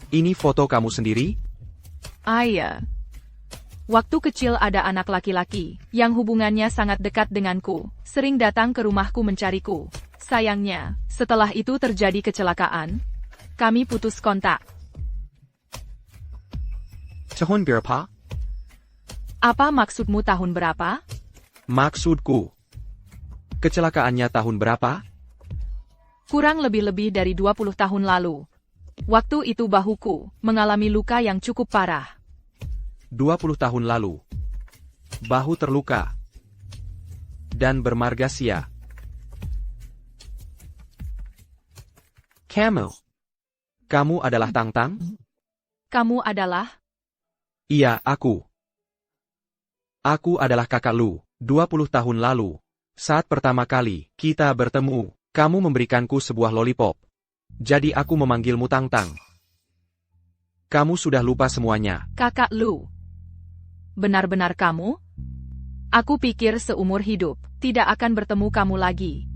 Speaker 4: Ini foto kamu sendiri?
Speaker 8: Iya. Waktu kecil ada anak laki-laki yang hubungannya sangat dekat denganku, sering datang ke rumahku mencariku. Sayangnya, setelah itu terjadi kecelakaan. Kami putus kontak.
Speaker 4: Tahun berapa?
Speaker 8: Apa maksudmu tahun berapa?
Speaker 4: Maksudku. Kecelakaannya tahun berapa?
Speaker 8: Kurang lebih dari 20 tahun lalu. Waktu itu bahuku mengalami luka yang cukup parah.
Speaker 4: 20 tahun lalu. Bahu terluka. Dan bermarga sia. Kamu adalah Tang Tang?
Speaker 8: Kamu adalah?
Speaker 4: Iya, aku. Aku adalah kakak Lu, 20 tahun lalu. Saat pertama kali kita bertemu, kamu memberikanku sebuah lollipop. Jadi aku memanggilmu Tang Tang. Kamu sudah lupa semuanya.
Speaker 8: Kakak Lu. Benar-benar kamu? Aku pikir seumur hidup, tidak akan bertemu kamu lagi.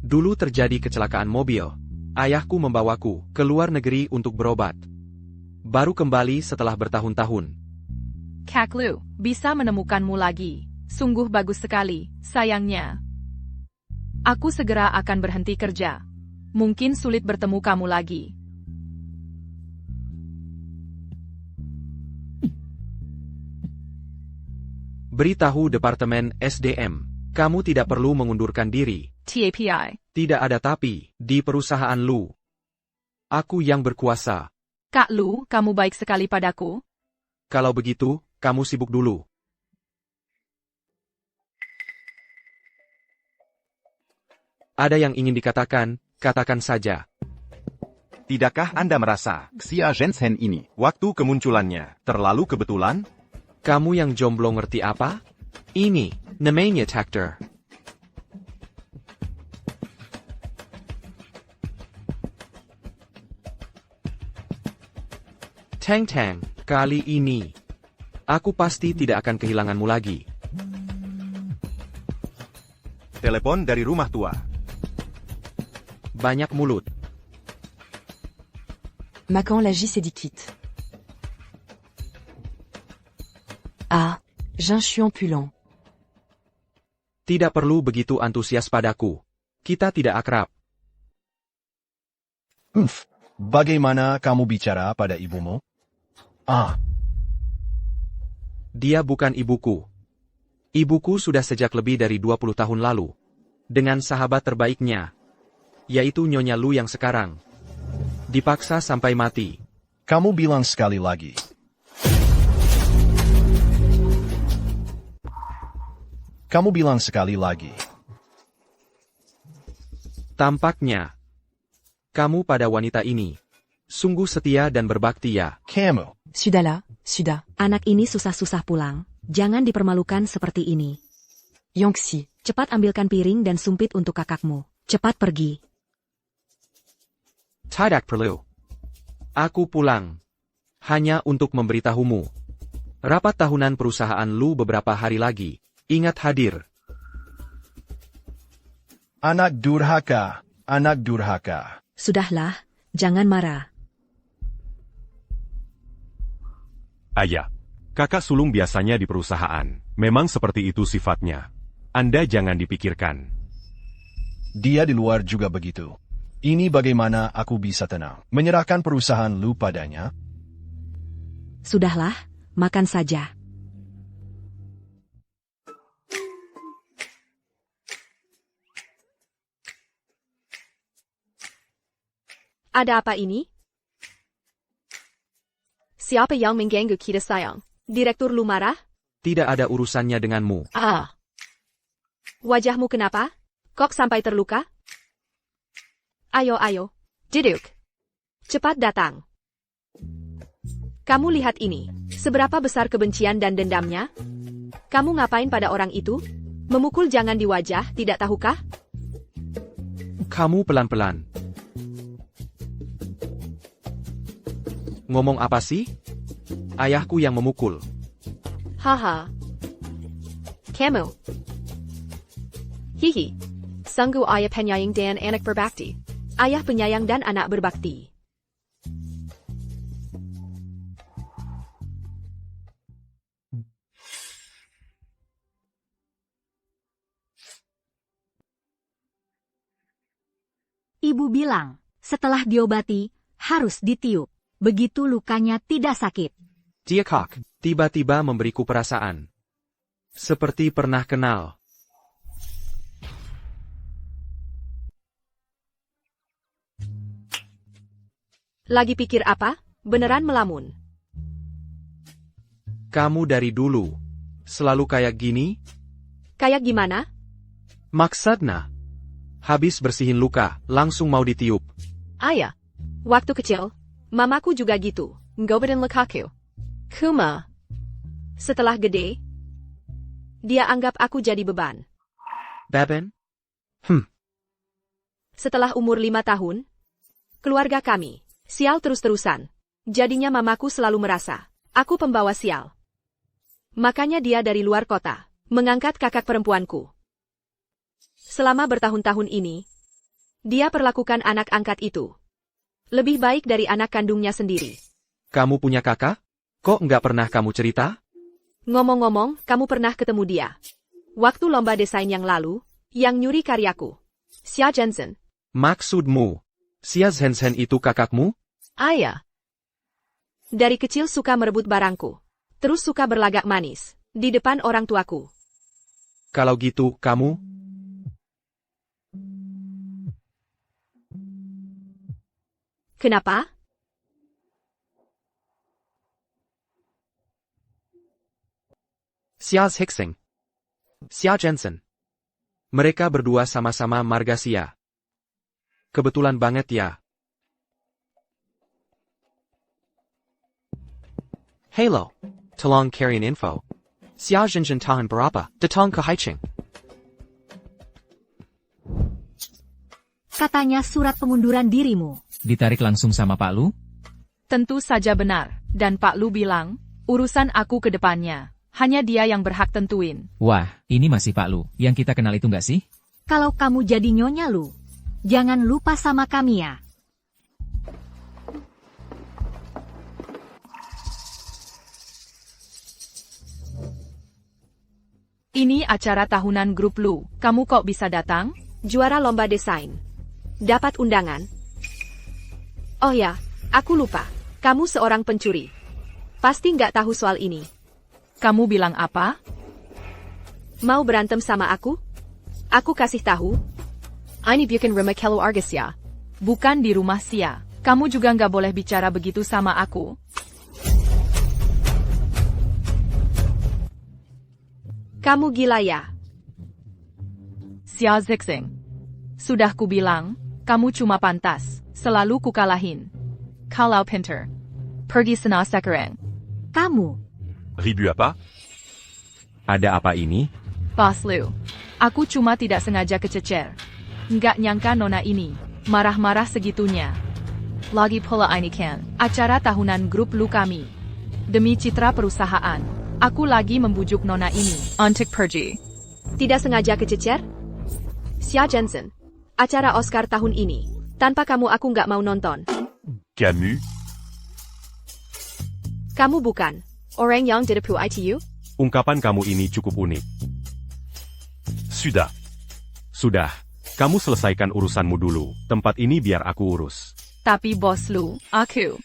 Speaker 4: Dulu terjadi kecelakaan mobil. Ayahku membawaku ke luar negeri untuk berobat. Baru kembali setelah bertahun-tahun.
Speaker 8: Kak Lu, bisa menemukanmu lagi. Sungguh bagus sekali, sayangnya. Aku segera akan berhenti kerja. Mungkin sulit bertemu kamu lagi.
Speaker 4: Beritahu Departemen SDM, kamu tidak perlu mengundurkan diri.
Speaker 8: TAPI.
Speaker 4: Tidak ada tapi, di perusahaan Lu. Aku yang berkuasa.
Speaker 8: Kak Lu, kamu baik sekali padaku.
Speaker 4: Kalau begitu, kamu sibuk dulu. Ada yang ingin dikatakan, katakan saja.
Speaker 3: Tidakkah Anda merasa
Speaker 10: Xia Zhixing ini
Speaker 3: waktu kemunculannya terlalu kebetulan?
Speaker 4: Kamu yang jomblo ngerti apa? Ini, namanya takdir. Tang Tang, kali ini, aku pasti tidak akan kehilanganmu lagi.
Speaker 3: Telepon dari rumah tua.
Speaker 4: Banyak mulut.
Speaker 11: Macan Lagis s'est dit quitte. Ah, Jinxian Pulant.
Speaker 4: Tidak perlu begitu antusias padaku. Kita tidak akrab.
Speaker 10: Bagaimana kamu bicara pada ibumu?
Speaker 4: Dia bukan ibuku. Ibuku sudah sejak lebih dari 20 tahun lalu. Dengan sahabat terbaiknya. Yaitu Nyonya Lu yang sekarang. Dipaksa sampai mati.
Speaker 10: Kamu bilang sekali lagi. Kamu bilang sekali lagi.
Speaker 4: Tampaknya kamu pada wanita ini sungguh setia dan berbakti ya.
Speaker 10: Kamu.
Speaker 11: Sudala, Suda.
Speaker 1: Anak ini susah-susah pulang. Jangan dipermalukan seperti ini.
Speaker 11: Yongxi.
Speaker 1: Cepat ambilkan piring dan sumpit untuk kakakmu. Cepat pergi.
Speaker 4: Tidak perlu. Aku pulang hanya untuk memberitahumu. Rapat tahunan perusahaan Lu beberapa hari lagi. Ingat hadir.
Speaker 10: Anak durhaka. Anak durhaka.
Speaker 1: Sudahlah, jangan marah.
Speaker 6: Ayah, kakak sulung biasanya di perusahaan. Memang seperti itu sifatnya. Anda jangan dipikirkan.
Speaker 10: Dia di luar juga begitu. Ini bagaimana aku bisa tenang. Menyerahkan perusahaan Lu padanya?
Speaker 1: Sudahlah, makan saja. Ada apa ini? Siapa yang mengganggu kita sayang? Direktur Lu marah?
Speaker 4: Tidak ada urusannya denganmu.
Speaker 1: Wajahmu kenapa? Kok sampai terluka? Ayo, duduk. Cepat datang. Kamu lihat ini. Seberapa besar kebencian dan dendamnya? Kamu ngapain pada orang itu? Memukul jangan di wajah, tidak tahukah?
Speaker 4: Kamu pelan-pelan. Ngomong apa sih? Ayahku yang memukul.
Speaker 1: Haha. Kamu. Hihi. Sungguh ayah penyayang dan anak berbakti. Ayah penyayang dan anak berbakti.
Speaker 7: Ibu bilang, setelah diobati, harus ditiup. Begitu lukanya tidak sakit.
Speaker 4: Dia kok tiba-tiba memberiku perasaan. Seperti pernah kenal.
Speaker 1: Lagi pikir apa? Beneran melamun.
Speaker 4: Kamu dari dulu selalu kayak gini?
Speaker 1: Kayak gimana?
Speaker 4: Maksudnya, habis bersihin luka, langsung mau ditiup.
Speaker 1: Ayah. Waktu kecil, mamaku juga gitu. Ngobatin lukaku. Kuma. Setelah gede, dia anggap aku jadi beban.
Speaker 4: Beban?
Speaker 1: Setelah umur 5 tahun, keluarga kami sial terus-terusan. Jadinya mamaku selalu merasa, aku pembawa sial. Makanya dia dari luar kota, mengangkat kakak perempuanku. Selama bertahun-tahun ini, dia perlakukan anak angkat itu lebih baik dari anak kandungnya sendiri.
Speaker 4: Kamu punya kakak? Kok nggak pernah kamu cerita?
Speaker 1: Ngomong-ngomong, kamu pernah ketemu dia. Waktu lomba desain yang lalu, yang nyuri karyaku. Xia Jensen.
Speaker 4: Maksudmu, Xia Zhenzen itu kakakmu?
Speaker 1: Ayah. Dari kecil suka merebut barangku. Terus suka berlagak manis. Di depan orang tuaku.
Speaker 4: Kalau gitu, kamu?
Speaker 1: Kenapa?
Speaker 4: Xia Zhixing. Xia Jensen. Mereka berdua sama-sama marga Xia. Kebetulan banget ya. Halo. Tolong kirim info. Xia Zhenzen tahan berapa? Datang ke Haiqing.
Speaker 7: Katanya surat pengunduran dirimu.
Speaker 2: Ditarik langsung sama Pak Lu?
Speaker 8: Tentu saja benar. Dan Pak Lu bilang, urusan aku ke depannya. Hanya dia yang berhak tentuin.
Speaker 2: Wah, ini masih Pak Lu. Yang kita kenal itu nggak sih?
Speaker 7: Kalau kamu jadi Nyonya Lu, jangan lupa sama kami ya.
Speaker 8: Ini acara tahunan grup Lu. Kamu kok bisa datang?
Speaker 1: Juara lomba desain. Dapat undangan. Oh ya, aku lupa. Kamu seorang pencuri. Pasti nggak tahu soal ini.
Speaker 8: Kamu bilang apa?
Speaker 1: Mau berantem sama aku? Aku kasih tahu.
Speaker 8: Ini bukan rumah Kelo Argus ya. Bukan di rumah Xia. Kamu juga nggak boleh bicara begitu sama aku.
Speaker 1: Kamu gila ya?
Speaker 8: Xia Zhixing. Sudah kubilang, kamu cuma pantas, selalu kukalahin. Kalau pinter. Pergi sana sekarang.
Speaker 7: Kamu.
Speaker 6: Ribu apa?
Speaker 2: Ada apa ini?
Speaker 8: Boss Lu. Aku cuma tidak sengaja kececer. Nggak nyangka nona ini, marah-marah segitunya. Lagi pula ini kan, acara tahunan grup Lu kami. Demi citra perusahaan, aku lagi membujuk nona ini untuk pergi.
Speaker 1: Tidak sengaja kececer? Xia Jensen, acara Oscar tahun ini. Tanpa kamu aku nggak mau nonton.
Speaker 6: Camus?
Speaker 1: Kamu bukan orang yang ditipu ITU?
Speaker 6: Ungkapan kamu ini cukup unik. Sudah. Kamu selesaikan urusanmu dulu. Tempat ini biar aku urus.
Speaker 8: Tapi Bos Lu, aku.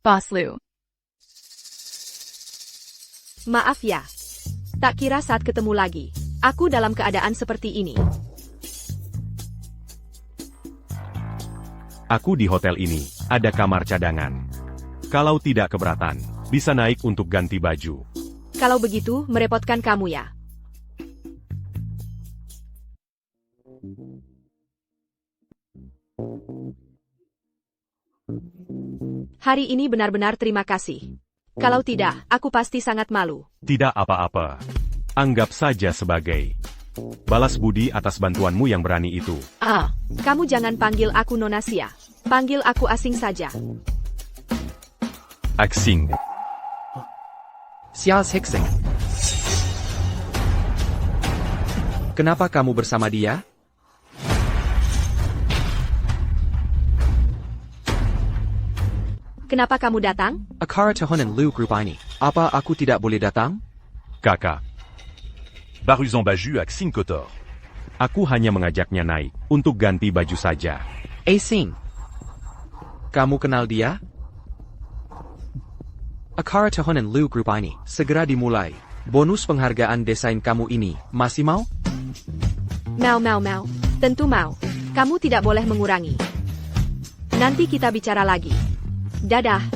Speaker 8: Bos Lu.
Speaker 1: Maaf ya. Tak kira saat ketemu lagi, aku dalam keadaan seperti ini.
Speaker 6: Aku di hotel ini, ada kamar cadangan. Kalau tidak keberatan, bisa naik untuk ganti baju.
Speaker 1: Kalau begitu, merepotkan kamu ya. Hari ini benar-benar terima kasih. Kalau tidak, aku pasti sangat malu.
Speaker 6: Tidak apa-apa. Anggap saja sebagai balas budi atas bantuanmu yang berani itu.
Speaker 1: Kamu jangan panggil aku Nona Xia. Panggil aku Asing saja.
Speaker 6: Asing.
Speaker 4: Xia's Hixing. Kenapa kamu bersama dia?
Speaker 1: Kenapa kamu datang?
Speaker 4: Akara tahunan Lu grup ini. Apa aku tidak boleh datang?
Speaker 6: Kakak.
Speaker 3: Baruzon baju Asing kotor.
Speaker 6: Aku hanya mengajaknya naik untuk ganti baju saja.
Speaker 4: Asing. Kamu kenal dia? Akara tahunan Lu grup ini. Segera dimulai. Bonus penghargaan desain kamu ini. Masih mau?
Speaker 1: Mau. Tentu mau. Kamu tidak boleh mengurangi. Nanti kita bicara lagi. Dadah.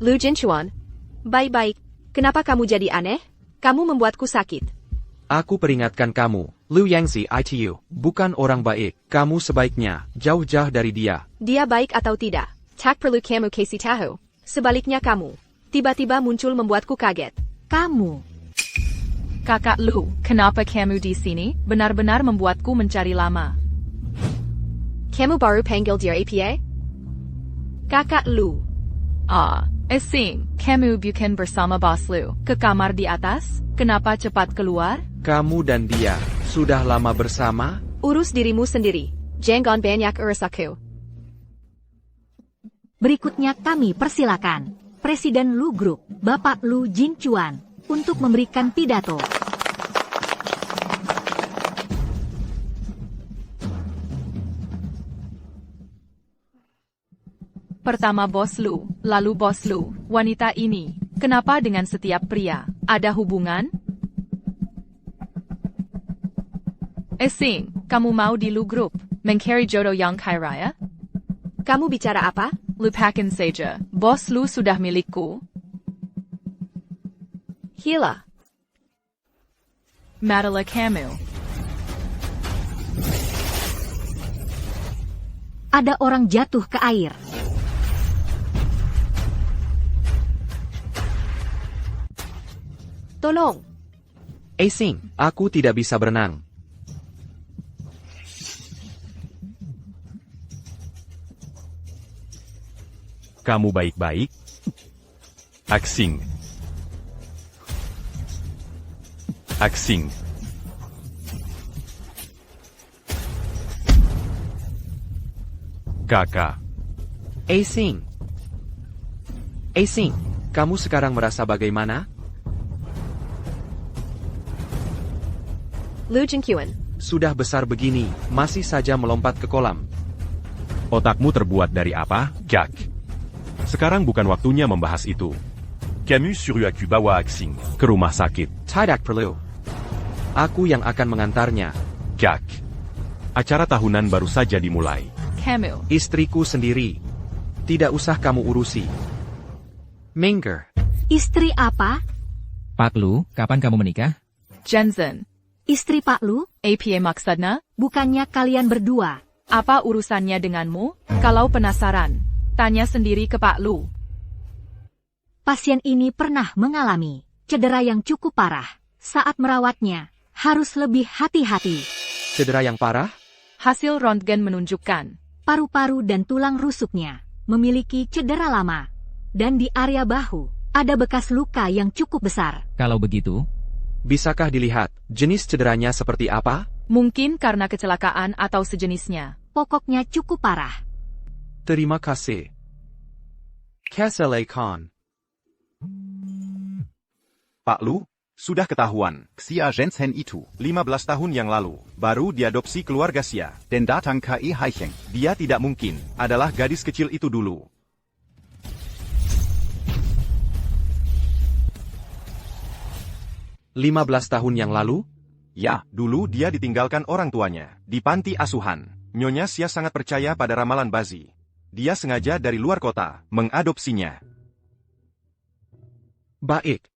Speaker 1: Lu Jinchuan. Baik-baik. Kenapa kamu jadi aneh? Kamu membuatku sakit.
Speaker 4: Aku peringatkan kamu, Lu Yangzi ITU, bukan orang baik. Kamu sebaiknya jauh-jauh dari dia.
Speaker 1: Dia baik atau tidak, tak perlu kamu kasih tahu. Sebaliknya kamu, tiba-tiba muncul membuatku kaget.
Speaker 7: Kamu.
Speaker 8: Kakak Lu, kenapa kamu di sini? Benar-benar membuatku mencari lama.
Speaker 1: Kamu baru panggil dia APA? Kakak Lu.
Speaker 8: Asing, kamu bukan bersama Bos Lu ke kamar di atas? Kenapa cepat keluar?
Speaker 4: Kamu dan dia sudah lama bersama?
Speaker 1: Urus dirimu sendiri. Jangan banyak urus aku.
Speaker 7: Berikutnya kami persilakan Presiden Lu Group, Bapak Lu Jinchuan, untuk memberikan pidato.
Speaker 8: Pertama Bos Lu, lalu Bos Lu, wanita ini, kenapa dengan setiap pria? Ada hubungan? Asing, kamu mau di Lu Group, mencari jodoh yang kaya raya?
Speaker 1: Kamu bicara apa?
Speaker 8: Lupakan saja, Bos Lu sudah milikku.
Speaker 1: Hila.
Speaker 8: Madala kamu.
Speaker 7: Ada orang jatuh ke air.
Speaker 1: Tolong.
Speaker 4: Asing, aku tidak bisa berenang.
Speaker 6: Kamu baik-baik? Asing. Kakak.
Speaker 4: Asing, kamu sekarang merasa bagaimana?
Speaker 1: Lu Jinchuan.
Speaker 4: Sudah besar begini, masih saja melompat ke kolam.
Speaker 6: Otakmu terbuat dari apa, Jack? Sekarang bukan waktunya membahas itu.
Speaker 3: Camus suruh aku bawa Asing
Speaker 6: ke rumah sakit.
Speaker 4: Tidak perlu. Aku yang akan mengantarnya.
Speaker 6: Jack. Acara tahunan baru saja dimulai.
Speaker 8: Kamu.
Speaker 4: Istriku sendiri. Tidak usah kamu urusi. Menger.
Speaker 7: Istri apa?
Speaker 2: Pak Lu, kapan kamu menikah?
Speaker 8: Jensen,
Speaker 7: Istri Pak Lu,
Speaker 8: apa maksudnya?
Speaker 7: bukannya kalian berdua.
Speaker 8: Apa urusannya denganmu? Kalau penasaran, tanya sendiri ke Pak Lu.
Speaker 7: Pasien ini pernah mengalami cedera yang cukup parah. Saat merawatnya, harus lebih hati-hati.
Speaker 4: Cedera yang parah?
Speaker 8: Hasil röntgen menunjukkan
Speaker 7: Paru-paru dan tulang rusuknya memiliki cedera lama. Dan di area bahu, ada bekas luka yang cukup besar.
Speaker 2: Kalau begitu,
Speaker 4: Bisakah dilihat jenis cederanya seperti apa?
Speaker 8: mungkin karena kecelakaan atau sejenisnya.
Speaker 7: Pokoknya cukup parah.
Speaker 4: Terima kasih. Kesalahan.
Speaker 3: Pak Lu, sudah ketahuan. Xia Zhenchen itu 15 tahun yang lalu, baru diadopsi keluarga Xia. Dan datang ke Haisheng. Dia tidak mungkin adalah gadis kecil itu dulu.
Speaker 4: – 15 tahun yang lalu?
Speaker 3: Ya, dulu dia ditinggalkan orang tuanya, di panti asuhan. Nyonya Xia sangat percaya pada ramalan Bazi. Dia sengaja dari luar kota, mengadopsinya.
Speaker 4: Baik.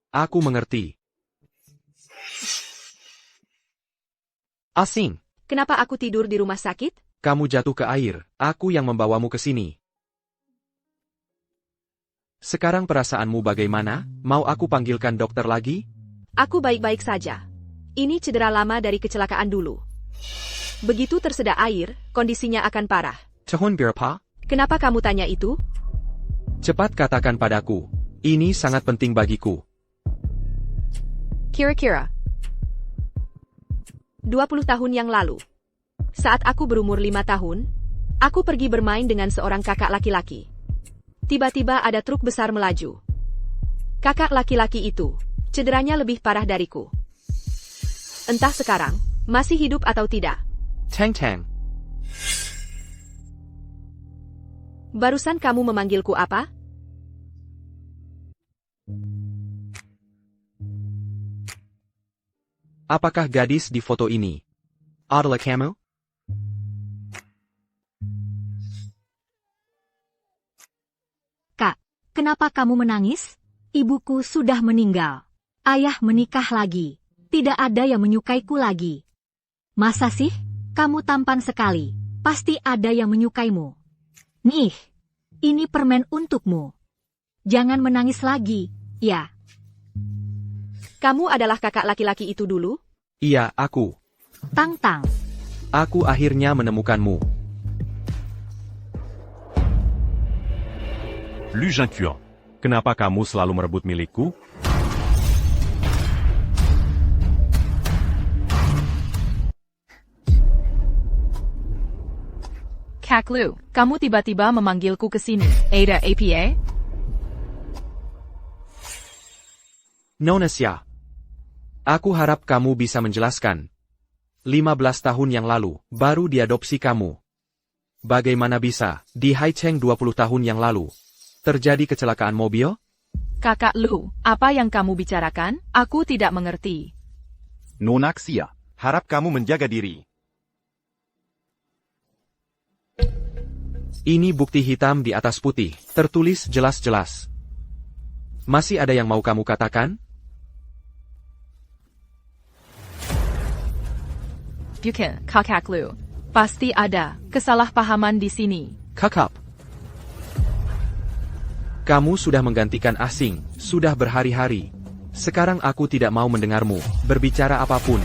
Speaker 4: Aku mengerti. Asing,
Speaker 1: Kenapa aku tidur di rumah sakit?
Speaker 4: kamu jatuh ke air, aku yang membawamu ke sini. Sekarang perasaanmu bagaimana? Mau aku panggilkan dokter lagi?
Speaker 1: Aku baik-baik saja. Ini cedera lama dari kecelakaan dulu. Begitu tersedak air, kondisinya akan parah.
Speaker 4: Tahun berapa?
Speaker 1: Kenapa kamu tanya itu?
Speaker 4: Cepat katakan padaku. Ini sangat penting bagiku.
Speaker 1: Kira-kira 20 tahun yang lalu. Saat aku berumur 5 tahun, aku pergi bermain dengan seorang kakak laki-laki. Tiba-tiba ada truk besar melaju. Kakak laki-laki itu, cederanya lebih parah dariku. Entah sekarang, masih hidup atau tidak.
Speaker 4: Teng.
Speaker 1: Barusan kamu memanggilku apa?
Speaker 4: Apakah gadis di foto ini adalah kamu?
Speaker 7: Kak, kenapa kamu menangis? Ibuku sudah meninggal. Ayah menikah lagi. Tidak ada yang menyukaiku lagi. Masa sih? Kamu tampan sekali. Pasti ada yang menyukaimu. Nih, ini permen untukmu. Jangan menangis lagi, ya.
Speaker 1: Kamu adalah kakak laki-laki itu dulu?
Speaker 4: Iya, aku.
Speaker 7: Tang.
Speaker 4: Aku akhirnya menemukanmu.
Speaker 6: Lu Zhangqian, kenapa kamu selalu merebut milikku?
Speaker 8: Kak Lu, kamu tiba-tiba memanggilku ke sini. Ada apa?
Speaker 4: Nona Xia. Aku harap kamu bisa menjelaskan. 15 tahun yang lalu, baru diadopsi kamu. Bagaimana bisa, di Haicheng 20 tahun yang lalu, terjadi kecelakaan mobil?
Speaker 8: Kakak Lu, apa yang kamu bicarakan? Aku tidak mengerti.
Speaker 3: Nona Xia, harap kamu menjaga diri.
Speaker 4: Ini bukti hitam di atas putih, tertulis jelas-jelas. Masih ada yang mau kamu katakan?
Speaker 8: Bukan, Kakak Lu. Pasti ada kesalahpahaman di sini.
Speaker 4: Kakak. Kamu sudah menggantikan asing, sudah berhari-hari. Sekarang aku tidak mau mendengarmu, berbicara apapun.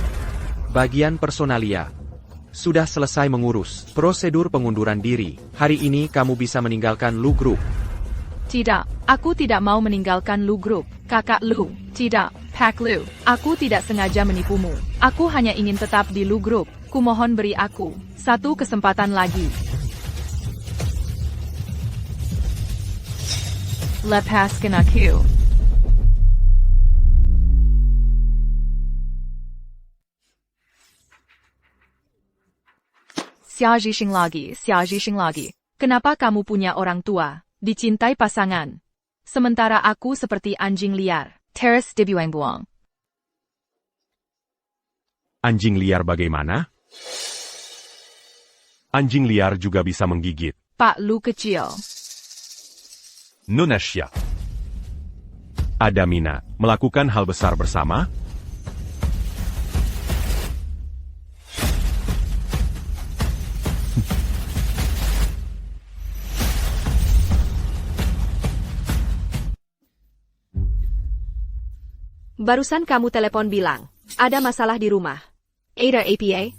Speaker 4: Bagian personalia. Sudah selesai mengurus prosedur pengunduran diri. Hari ini kamu bisa meninggalkan Lu Group.
Speaker 8: Tidak, aku tidak mau meninggalkan Lu Group. Kakak Lu, tidak, Pak Lu. Aku tidak sengaja menipumu. Aku hanya ingin tetap di Lu Group. Kumohon beri aku satu kesempatan lagi. Lepaskan aku. Xia Zhixing lagi. Kenapa kamu punya orang tua, dicintai pasangan? Sementara aku seperti anjing liar. Teres dibuang buang.
Speaker 6: Anjing liar bagaimana? Anjing liar juga bisa menggigit.
Speaker 8: Pak Lu kecil.
Speaker 6: Nona Xia. Ada minat melakukan hal besar bersama?
Speaker 1: Barusan kamu telepon bilang, ada masalah di rumah. Ada apa?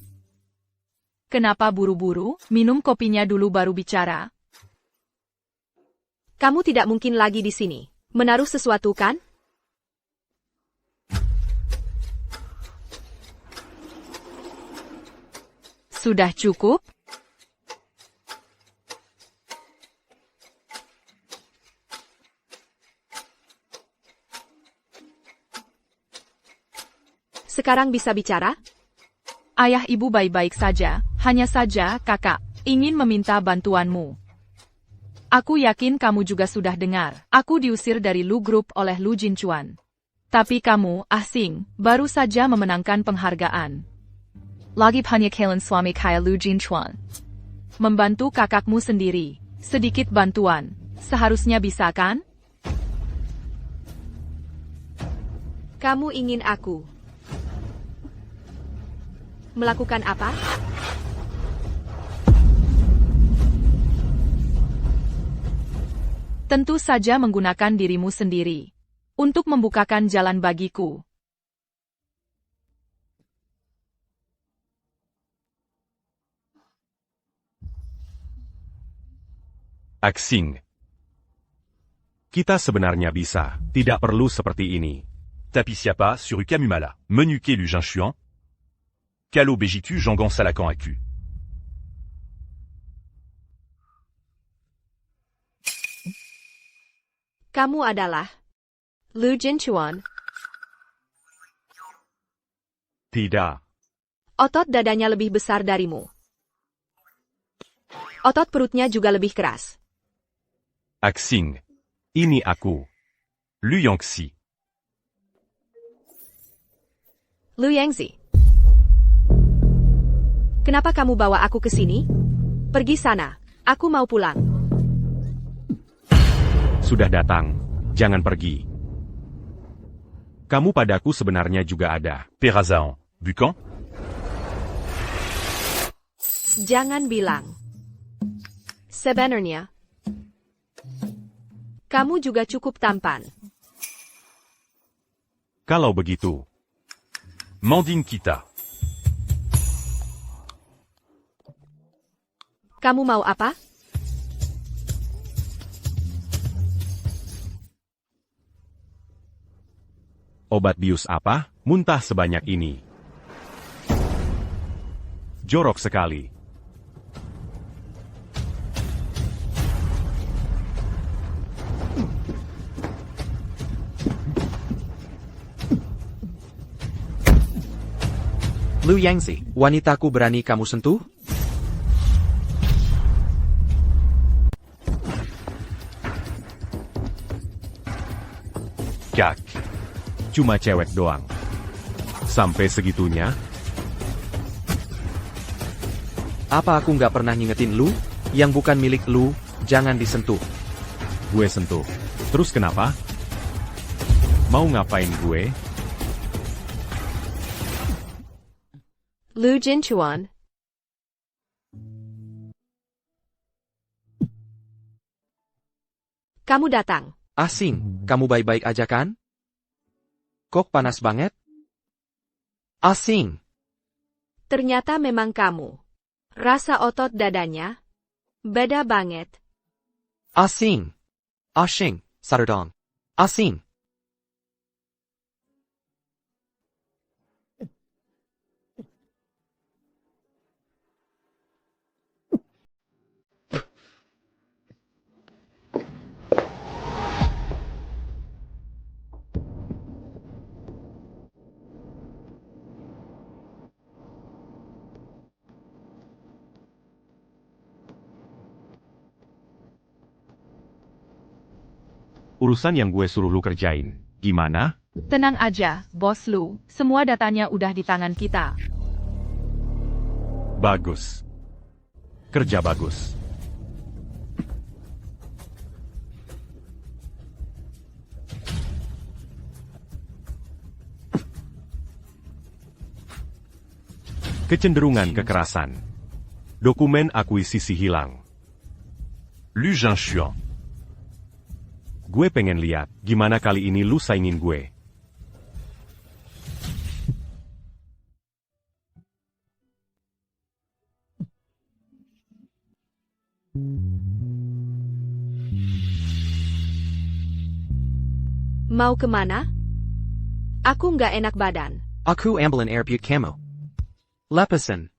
Speaker 8: Kenapa buru-buru? Minum kopinya dulu baru bicara.
Speaker 1: Kamu tidak mungkin lagi di sini. Menaruh sesuatu kan?
Speaker 8: Sudah cukup?
Speaker 1: Sekarang bisa bicara?
Speaker 8: Ayah ibu baik-baik saja, hanya saja kakak ingin meminta bantuanmu. Aku yakin kamu juga sudah dengar, aku diusir dari Lu Group oleh Lu Jinchuan. Tapi kamu, asing, baru saja memenangkan penghargaan. Lagi hanya kalian suami kaya Lu Jinchuan. Membantu kakakmu sendiri, sedikit bantuan, seharusnya bisa kan?
Speaker 1: Kamu ingin aku melakukan apa?
Speaker 8: Tentu saja menggunakan dirimu sendiri untuk membukakan jalan bagiku.
Speaker 6: Xing. Kita sebenarnya bisa, tidak perlu seperti ini.
Speaker 12: Tapi siapa sur Kamumala, Menuke Lu Jinshuan, Kalo Bejitu Jangon Salakan Aku.
Speaker 1: Kamu adalah Lu Jinchuan.
Speaker 6: Tidak.
Speaker 1: Otot dadanya lebih besar darimu. Otot perutnya juga lebih keras.
Speaker 6: Xing. Ini aku. Lu Yongxi.
Speaker 1: Lu Yangzi. Kenapa kamu bawa aku ke sini? Pergi sana. Aku mau pulang.
Speaker 6: Sudah datang. Jangan pergi. Kamu padaku sebenarnya juga ada.
Speaker 12: Perazan, Bukan?
Speaker 1: Jangan bilang. Sebenarnya, kamu juga cukup tampan.
Speaker 6: Kalau begitu,
Speaker 12: Mandin Kita.
Speaker 1: Kamu mau apa?
Speaker 6: obat bius apa? Muntah sebanyak ini. Jorok sekali.
Speaker 4: Lu Yangzi, wanitaku berani kamu sentuh?
Speaker 6: Kak. Cuma cewek doang. Sampai segitunya?
Speaker 4: Apa aku nggak pernah ngingetin lu? Yang bukan milik lu, jangan disentuh.
Speaker 6: Gue sentuh. Terus kenapa? Mau ngapain gue?
Speaker 1: Lu Jinchuan. Kamu datang.
Speaker 4: Asing, kamu baik-baik aja kan? Kok panas banget? Asing.
Speaker 1: Ternyata memang kamu. Rasa otot dadanya beda banget.
Speaker 4: Asing. Asing, Sarudong. Asing.
Speaker 6: Urusan yang gue suruh lu kerjain. Gimana?
Speaker 8: Tenang aja, Bos Lu. Semua datanya udah di tangan kita.
Speaker 6: Bagus. Kerja bagus. Kecenderungan kekerasan. Dokumen akuisisi hilang.
Speaker 12: Lu Jianshuan.
Speaker 6: Gue pengen lihat gimana kali ini lu saingin gue.
Speaker 1: Mau kemana? Aku nggak enak badan.
Speaker 9: Aku ambulan air put camo.
Speaker 4: Lepesan.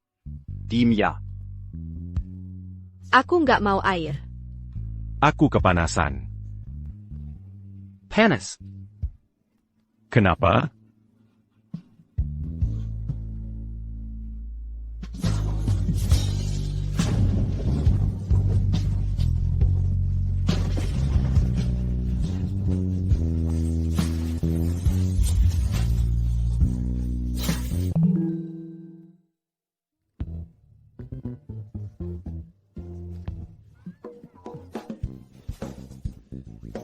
Speaker 9: Dimya.
Speaker 1: Aku nggak mau air.
Speaker 6: Aku kepanasan.
Speaker 4: Panas.
Speaker 6: Kenapa?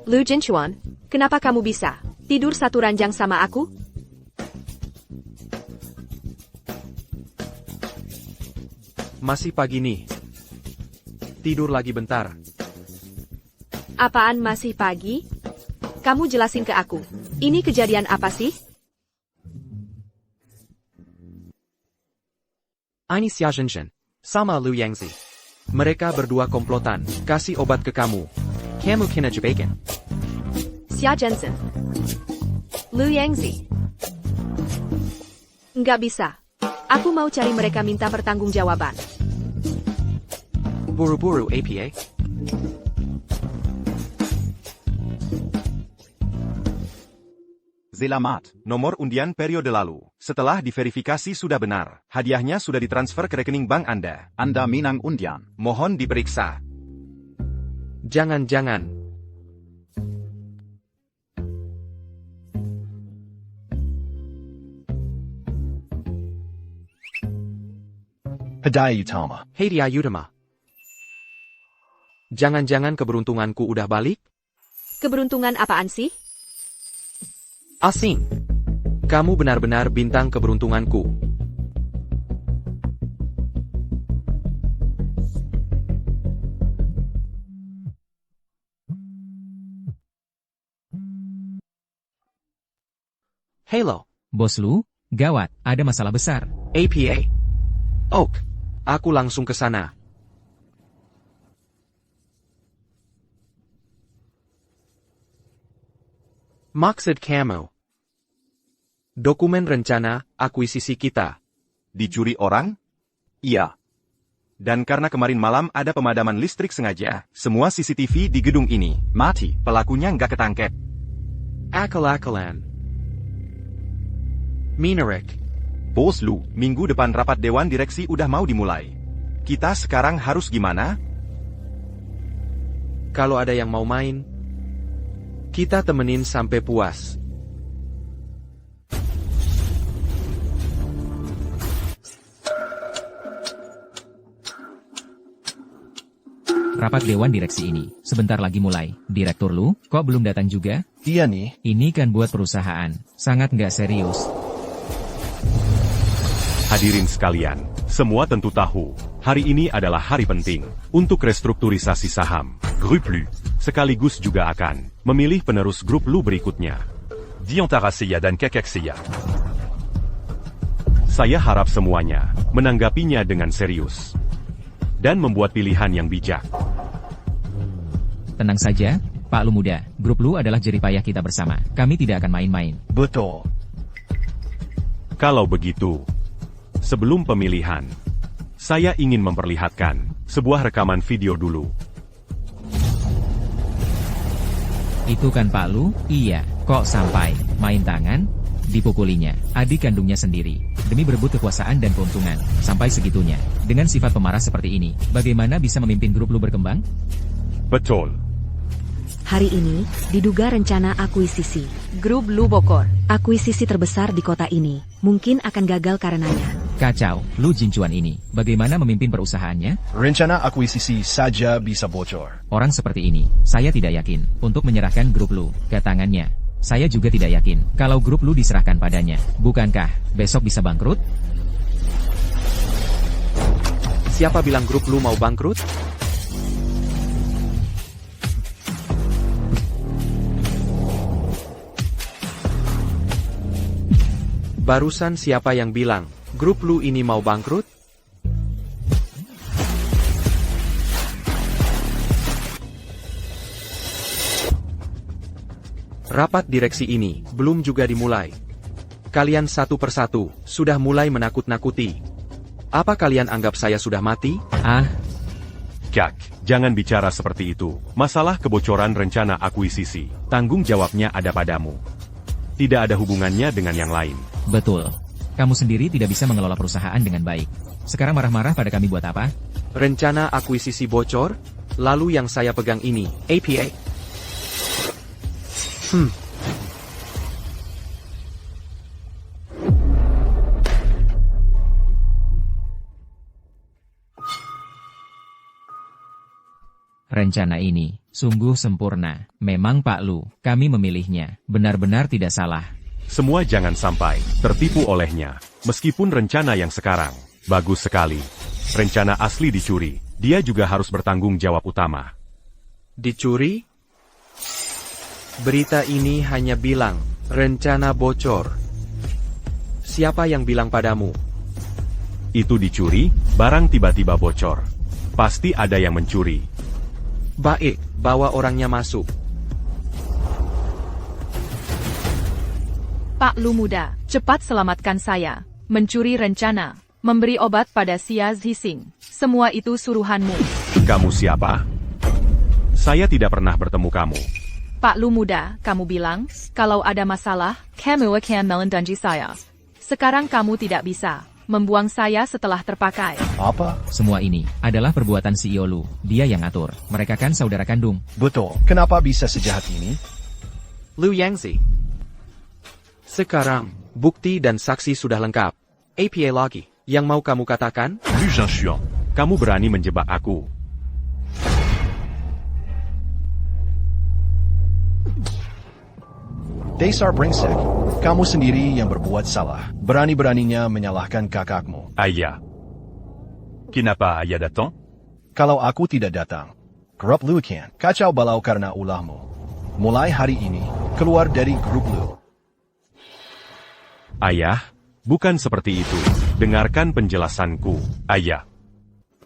Speaker 1: Lu Jinchuan, kenapa kamu bisa tidur satu ranjang sama aku?
Speaker 4: Masih pagi nih. Tidur lagi bentar.
Speaker 1: Apaan masih pagi? Kamu jelasin ke aku. Ini kejadian apa sih?
Speaker 4: Ini Xia Zhenzhen sama Lu Yangzi. Mereka berdua komplotan, kasih obat ke kamu. Kamu kena jebakan.
Speaker 1: Xia Zhenzhen. Lu Yangzi. Nggak bisa. Aku mau cari mereka minta pertanggungjawaban.
Speaker 4: Buru-buru APA.
Speaker 3: Selamat. Nomor undian periode lalu. Setelah diverifikasi sudah benar. Hadiahnya sudah ditransfer ke rekening bank Anda.
Speaker 13: Anda menang undian.
Speaker 3: Mohon diperiksa.
Speaker 4: Jangan-jangan.
Speaker 10: Hadiah utama.
Speaker 4: Hadiah utama. Jangan-jangan keberuntunganku udah balik?
Speaker 1: Keberuntungan apaan sih?
Speaker 4: Asing. Kamu benar-benar bintang keberuntunganku. Halo.
Speaker 2: Bos Lu, gawat, ada masalah besar.
Speaker 4: APA. Oak. Aku langsung ke sana. Maksud kamu? Dokumen rencana akuisisi kita.
Speaker 3: Dicuri orang?
Speaker 13: Iya.
Speaker 3: Dan karena kemarin malam ada pemadaman listrik sengaja, semua CCTV di gedung ini
Speaker 13: Mati.
Speaker 3: Pelakunya nggak ketangkep.
Speaker 4: Akal-akalan. Minarik.
Speaker 3: Bos Lu, minggu depan rapat Dewan Direksi udah mau dimulai. Kita sekarang harus gimana?
Speaker 4: Kalau ada yang mau main, kita temenin sampai puas.
Speaker 2: Rapat Dewan Direksi ini sebentar lagi mulai. Direktur Lu, kok belum datang juga?
Speaker 10: Iya nih.
Speaker 2: Ini kan buat perusahaan. Sangat nggak serius.
Speaker 6: Hadirin sekalian, semua tentu tahu, hari ini adalah hari penting untuk restrukturisasi saham.
Speaker 12: Grup Lu.
Speaker 6: Sekaligus juga akan memilih penerus grup Lu berikutnya.
Speaker 12: Diantara Seiya dan Kakak Seiya.
Speaker 6: Saya harap semuanya menanggapinya dengan serius dan membuat pilihan yang bijak.
Speaker 2: Tenang saja, Pak Lu muda, grup Lu adalah jeripayah kita bersama. Kami tidak akan main-main.
Speaker 10: Betul.
Speaker 6: Kalau begitu, sebelum pemilihan, saya ingin memperlihatkan sebuah rekaman video dulu.
Speaker 2: Itu kan Pak Lu? Iya, kok sampai main tangan? Dipukulinya, adik kandungnya sendiri, demi berebut kekuasaan dan keuntungan, sampai segitunya. Dengan sifat pemarah seperti ini, bagaimana bisa memimpin grup Lu berkembang?
Speaker 6: Betul.
Speaker 7: Hari ini, diduga rencana akuisisi.
Speaker 1: Grup Lu Bokor.
Speaker 7: Akuisisi terbesar di kota ini, mungkin akan gagal karenanya.
Speaker 2: Kacau, Lu Jinchuan ini, bagaimana memimpin perusahaannya?
Speaker 10: Rencana akuisisi saja bisa bocor.
Speaker 2: Orang seperti ini, saya tidak yakin, untuk menyerahkan grup Lu ke tangannya. Saya juga tidak yakin, kalau grup Lu diserahkan padanya. Bukankah besok bisa bangkrut?
Speaker 4: Siapa bilang grup lu mau bangkrut? Barusan siapa yang bilang, grup lu ini mau bangkrut? Rapat direksi ini belum juga dimulai. Kalian satu persatu sudah mulai menakut-nakuti. Apa kalian anggap saya sudah mati?
Speaker 6: Kak, jangan bicara seperti itu. Masalah kebocoran rencana akuisisi, tanggung jawabnya ada padamu. Tidak ada hubungannya dengan yang lain.
Speaker 2: Betul. Kamu sendiri tidak bisa mengelola perusahaan dengan baik. Sekarang marah-marah pada kami buat apa?
Speaker 4: Rencana akuisisi bocor? Lalu yang saya pegang ini, APA?
Speaker 2: Rencana ini sungguh sempurna. Memang Pak Lu, kami memilihnya. Benar-benar tidak salah.
Speaker 6: Semua jangan sampai tertipu olehnya. Meskipun rencana yang sekarang bagus sekali, rencana asli dicuri. Dia juga harus bertanggung jawab utama.
Speaker 4: Dicuri? Berita ini hanya bilang, rencana bocor. Siapa yang bilang padamu?
Speaker 6: Itu dicuri, barang tiba-tiba bocor. Pasti ada yang mencuri.
Speaker 4: Baik, bawa orangnya masuk.
Speaker 8: Pak Lu muda, cepat selamatkan saya. Mencuri rencana, memberi obat pada Xia Zhixing. Semua itu suruhanmu.
Speaker 6: Kamu siapa? Saya tidak pernah bertemu kamu.
Speaker 8: Pak Lu muda, kamu bilang, kalau ada masalah, kamu akan melindungi saya. Sekarang kamu tidak bisa membuang saya setelah terpakai.
Speaker 10: Apa?
Speaker 2: Semua ini adalah perbuatan CEO Lu. Dia yang atur. Mereka kan saudara kandung.
Speaker 10: Betul. Kenapa bisa sejahat ini?
Speaker 4: Lu Yangzi. Sekarang, bukti dan saksi sudah lengkap. APA lagi. Yang mau kamu katakan?
Speaker 6: Lu Zhanshuan, kamu berani menjebak aku.
Speaker 10: Dasar brengsek. Kamu sendiri yang berbuat salah. Berani-beraninya menyalahkan kakakmu.
Speaker 12: Ayah. Kenapa ayah datang?
Speaker 10: Kalau aku tidak datang, grup Lu akan kacau balau karena ulahmu. Mulai hari ini, keluar dari grup Lu.
Speaker 6: Ayah, bukan seperti itu. Dengarkan penjelasanku, ayah.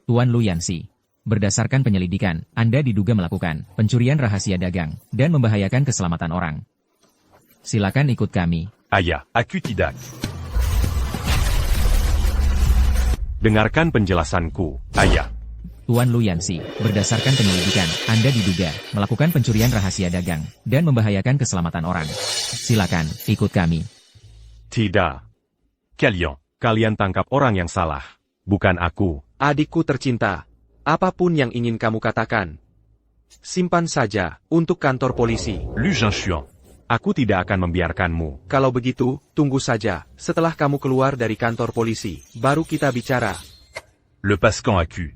Speaker 2: Tuan Lu Yanxi, berdasarkan penyelidikan, Anda diduga melakukan pencurian rahasia dagang dan membahayakan keselamatan orang. Silakan ikut kami.
Speaker 12: Ayah, aku tidak.
Speaker 6: Dengarkan penjelasanku, ayah.
Speaker 2: Tuan Lu Yanxi, berdasarkan penyelidikan, Anda diduga melakukan pencurian rahasia dagang dan membahayakan keselamatan orang. Silakan ikut kami.
Speaker 6: Tidak. Kalian tangkap orang yang salah. Bukan aku.
Speaker 4: Adikku tercinta. Apapun yang ingin kamu katakan, simpan saja untuk kantor polisi.
Speaker 12: Lu Zhanshuan.
Speaker 6: Aku tidak akan membiarkanmu.
Speaker 4: Kalau begitu, tunggu saja. Setelah kamu keluar dari kantor polisi, baru kita bicara.
Speaker 12: Lepaskan aku.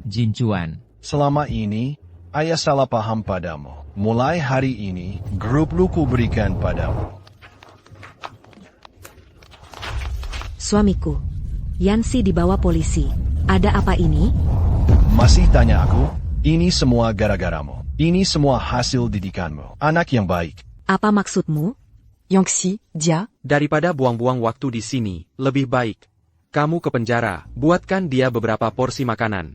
Speaker 2: Jin Chuan.
Speaker 10: Selama ini, ayah salah paham padamu. Mulai hari ini, grup Lu ku berikan padamu.
Speaker 1: Suamiku, Yanxi dibawa polisi. Ada apa ini?
Speaker 10: Masih tanya aku? Ini semua gara-garamu. Ini semua hasil didikanmu. Anak yang baik.
Speaker 1: Apa maksudmu?
Speaker 11: Yangxi, dia?
Speaker 4: Daripada buang-buang waktu di sini, lebih baik kamu ke penjara. Buatkan dia beberapa porsi makanan.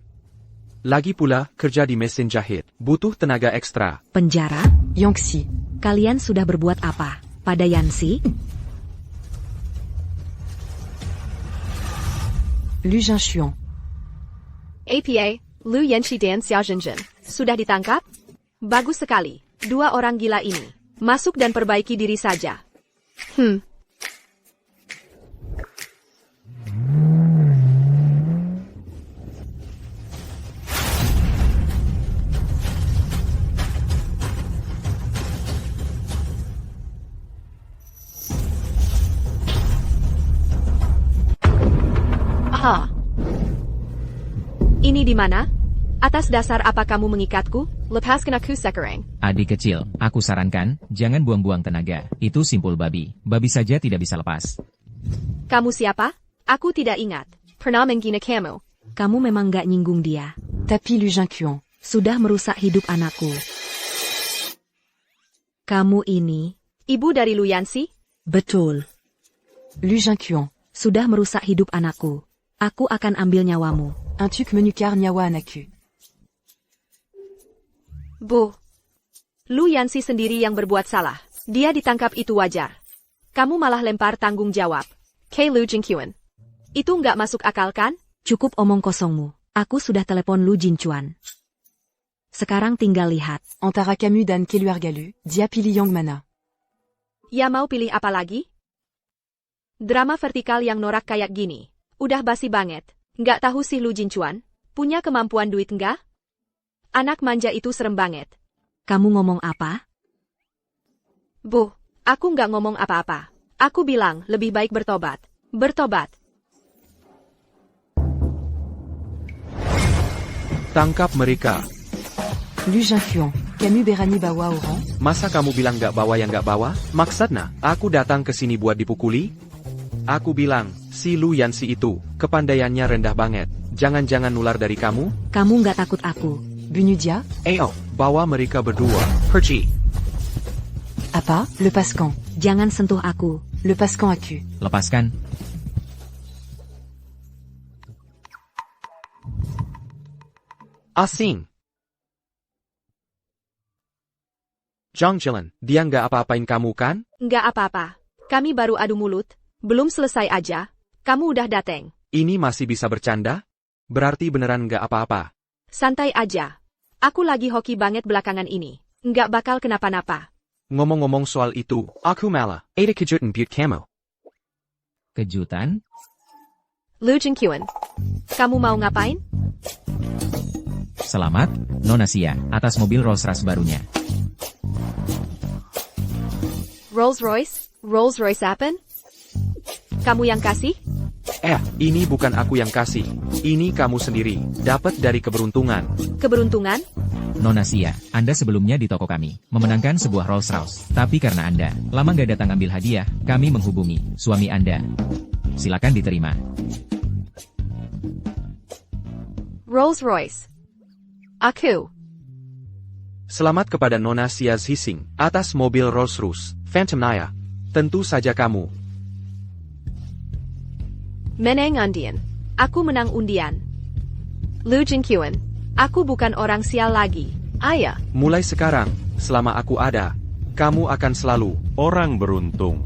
Speaker 4: Lagi pula, kerja di mesin jahit. Butuh tenaga ekstra.
Speaker 1: Penjara?
Speaker 11: Yangxi.
Speaker 1: Kalian sudah berbuat apa pada Yanxi?
Speaker 11: Lu Zhanshuan.
Speaker 1: APA, Lu Yanxi dan Xia Zhenzhen. Sudah ditangkap? Bagus sekali. Dua orang gila ini. Masuk dan perbaiki diri saja. Aha. Ini di mana? Atas dasar apa kamu mengikatku? Lepaskan aku sekarang.
Speaker 2: Adik kecil, aku sarankan, jangan buang-buang tenaga. Itu simpul babi. Babi saja tidak bisa lepas.
Speaker 1: Kamu siapa? Aku tidak ingat. Pernah menghina kamu.
Speaker 7: Kamu memang gak nyinggung dia.
Speaker 11: Tapi Lu Jinchuan.
Speaker 7: Sudah merusak hidup anakku. Kamu ini,
Speaker 1: Ibu dari Lu Yanxi?
Speaker 7: betul,
Speaker 11: Lu Jinchuan.
Speaker 7: sudah merusak hidup anakku. Aku akan ambil nyawamu.
Speaker 11: Un tuk menukar nyawa anakku.
Speaker 1: Bu. Lu Yanxi sendiri yang berbuat salah. Dia ditangkap itu wajar. Kamu malah lempar tanggung jawab. Ke Lu Jinchuan. Itu nggak masuk akal kan?
Speaker 7: Cukup omong kosongmu. Aku sudah telepon Lu Jinchuan. Sekarang tinggal lihat.
Speaker 11: Antara Camus dan Keluargalu, dia pilih yang mana?
Speaker 1: Ya mau pilih apa lagi? Drama vertikal yang norak kayak gini. Udah basi banget. Nggak tahu sih Lu Jinchuan? Punya kemampuan duit nggak? Anak manja itu serem banget.
Speaker 7: Kamu ngomong apa?
Speaker 1: Bu, aku nggak ngomong apa-apa. Aku bilang lebih baik bertobat. Bertobat.
Speaker 4: Tangkap mereka.
Speaker 11: Lu Jinchuan. Camus berani bawa orang?
Speaker 4: Masa kamu bilang gak bawa yang gak bawa? Maksudnya, aku datang ke sini buat dipukuli? Aku bilang, si Lu Yanxi itu, kepandaiannya rendah banget. Jangan-jangan nular dari kamu?
Speaker 7: Kamu gak takut aku.
Speaker 11: Bunuh dia?
Speaker 4: Ayo, bawa mereka berdua. Pergi.
Speaker 11: Apa? Lepaskan.
Speaker 7: Jangan sentuh aku.
Speaker 11: Lepaskan aku.
Speaker 2: Lepaskan.
Speaker 4: Asing. Zhang Jilan, dia nggak apa-apain kamu kan?
Speaker 1: Nggak apa-apa. Kami baru adu mulut. Belum selesai aja. Kamu udah dateng.
Speaker 4: Ini masih bisa bercanda? Berarti beneran nggak apa-apa.
Speaker 1: Santai aja. Aku lagi hoki banget belakangan ini. Nggak bakal kenapa-napa.
Speaker 4: Ngomong-ngomong soal itu, aku malah ada kejutan buat kamu.
Speaker 2: Kejutan?
Speaker 1: Lu Jinchuan. Kamu mau ngapain?
Speaker 2: Selamat, Nona Xia, atas mobil Rolls-Royce barunya.
Speaker 1: Rolls-Royce? Rolls-Royce apa? Kamu yang kasih?
Speaker 4: Ini bukan aku yang kasih. Ini kamu sendiri. Dapat dari keberuntungan.
Speaker 1: Keberuntungan?
Speaker 2: Nona Xia, Anda sebelumnya di toko kami, memenangkan sebuah Rolls-Royce. Tapi karena Anda lama nggak datang ambil hadiah, kami menghubungi suami Anda. Silakan diterima.
Speaker 1: Rolls-Royce. Aku.
Speaker 4: Selamat kepada Nona Xia Zixing, atas mobil Rolls-Royce, Phantom Naya. Tentu saja kamu.
Speaker 1: Menang undian. Aku menang undian. Lu Jinchuan. Aku bukan orang sial lagi. Ayah.
Speaker 4: Mulai sekarang, selama aku ada, kamu akan selalu
Speaker 6: orang beruntung.